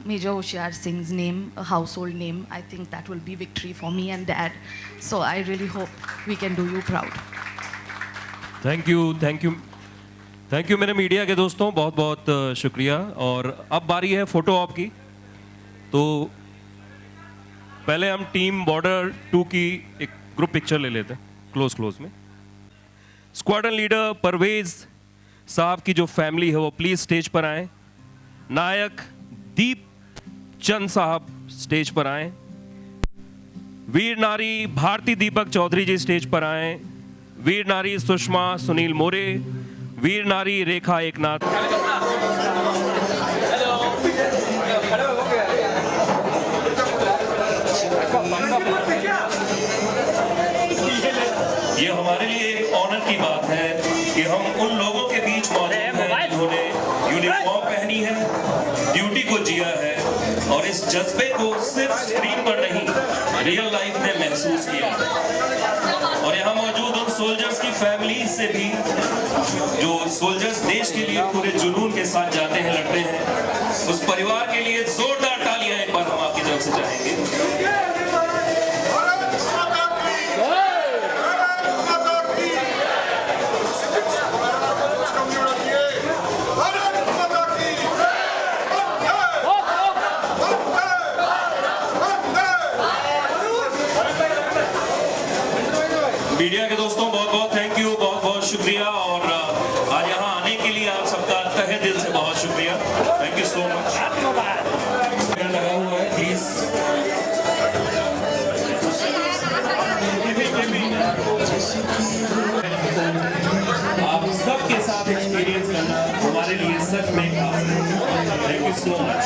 Major Hoshiar Singh's name a household name, I think that will be victory for me and Dad. So I really hope we can do you proud. Thank you, thank you, thank you मेरे media के दोस्तों, बहुत बहुत शुक्रिया. और अब बारी है फोटो ऑप की. तो पहले हम टीम बॉर्डर 2 की एक ग्रुप पिक्चर ले लेते हैं क्लोज में. स्क्वाड्रन लीडर परवेज साहब की जो फैमिली है वो प्लीज स्टेज पर आए. नायक दीप चंद साहब स्टेज पर आए. वीर नारी भारती दीपक चौधरी जी स्टेज पर आए. वीर नारी सुषमा सुनील मोरे. वीर नारी रेखा एकनाथ. ये हमारे लिए एक ऑनर की बात है कि हम उन लोगों के बीच मौजूद हैं जिन्होंने यूनिफॉर्म पहनी है, ड्यूटी को जिया है और इस जज्बे को सिर्फ स्क्रीन पर नहीं, रियल लाइफ में महसूस किया है. और यहाँ मौजूद उन सोल्जर्स की फैमिली से भी, जो सोल्जर्स देश के लिए पूरे जुनून के साथ जाते हैं, लड़ते हैं, उस परिवार के लिए जोरदार तालियां एक बार हम आपकी तरफ से चाहेंगे. मीडिया के दोस्तों बहुत बहुत थैंक यू, बहुत बहुत शुक्रिया. और आज यहाँ आने के लिए आप सबका तहे दिल से बहुत शुक्रिया. Thank you so much. लगा हुआ है प्लीज. आप सबके साथ एक्सपीरियंस करना हमारे लिए सच में खास है. Thank you so much.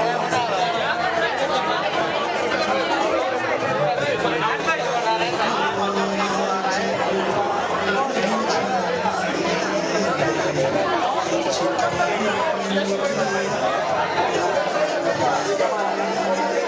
Thank you.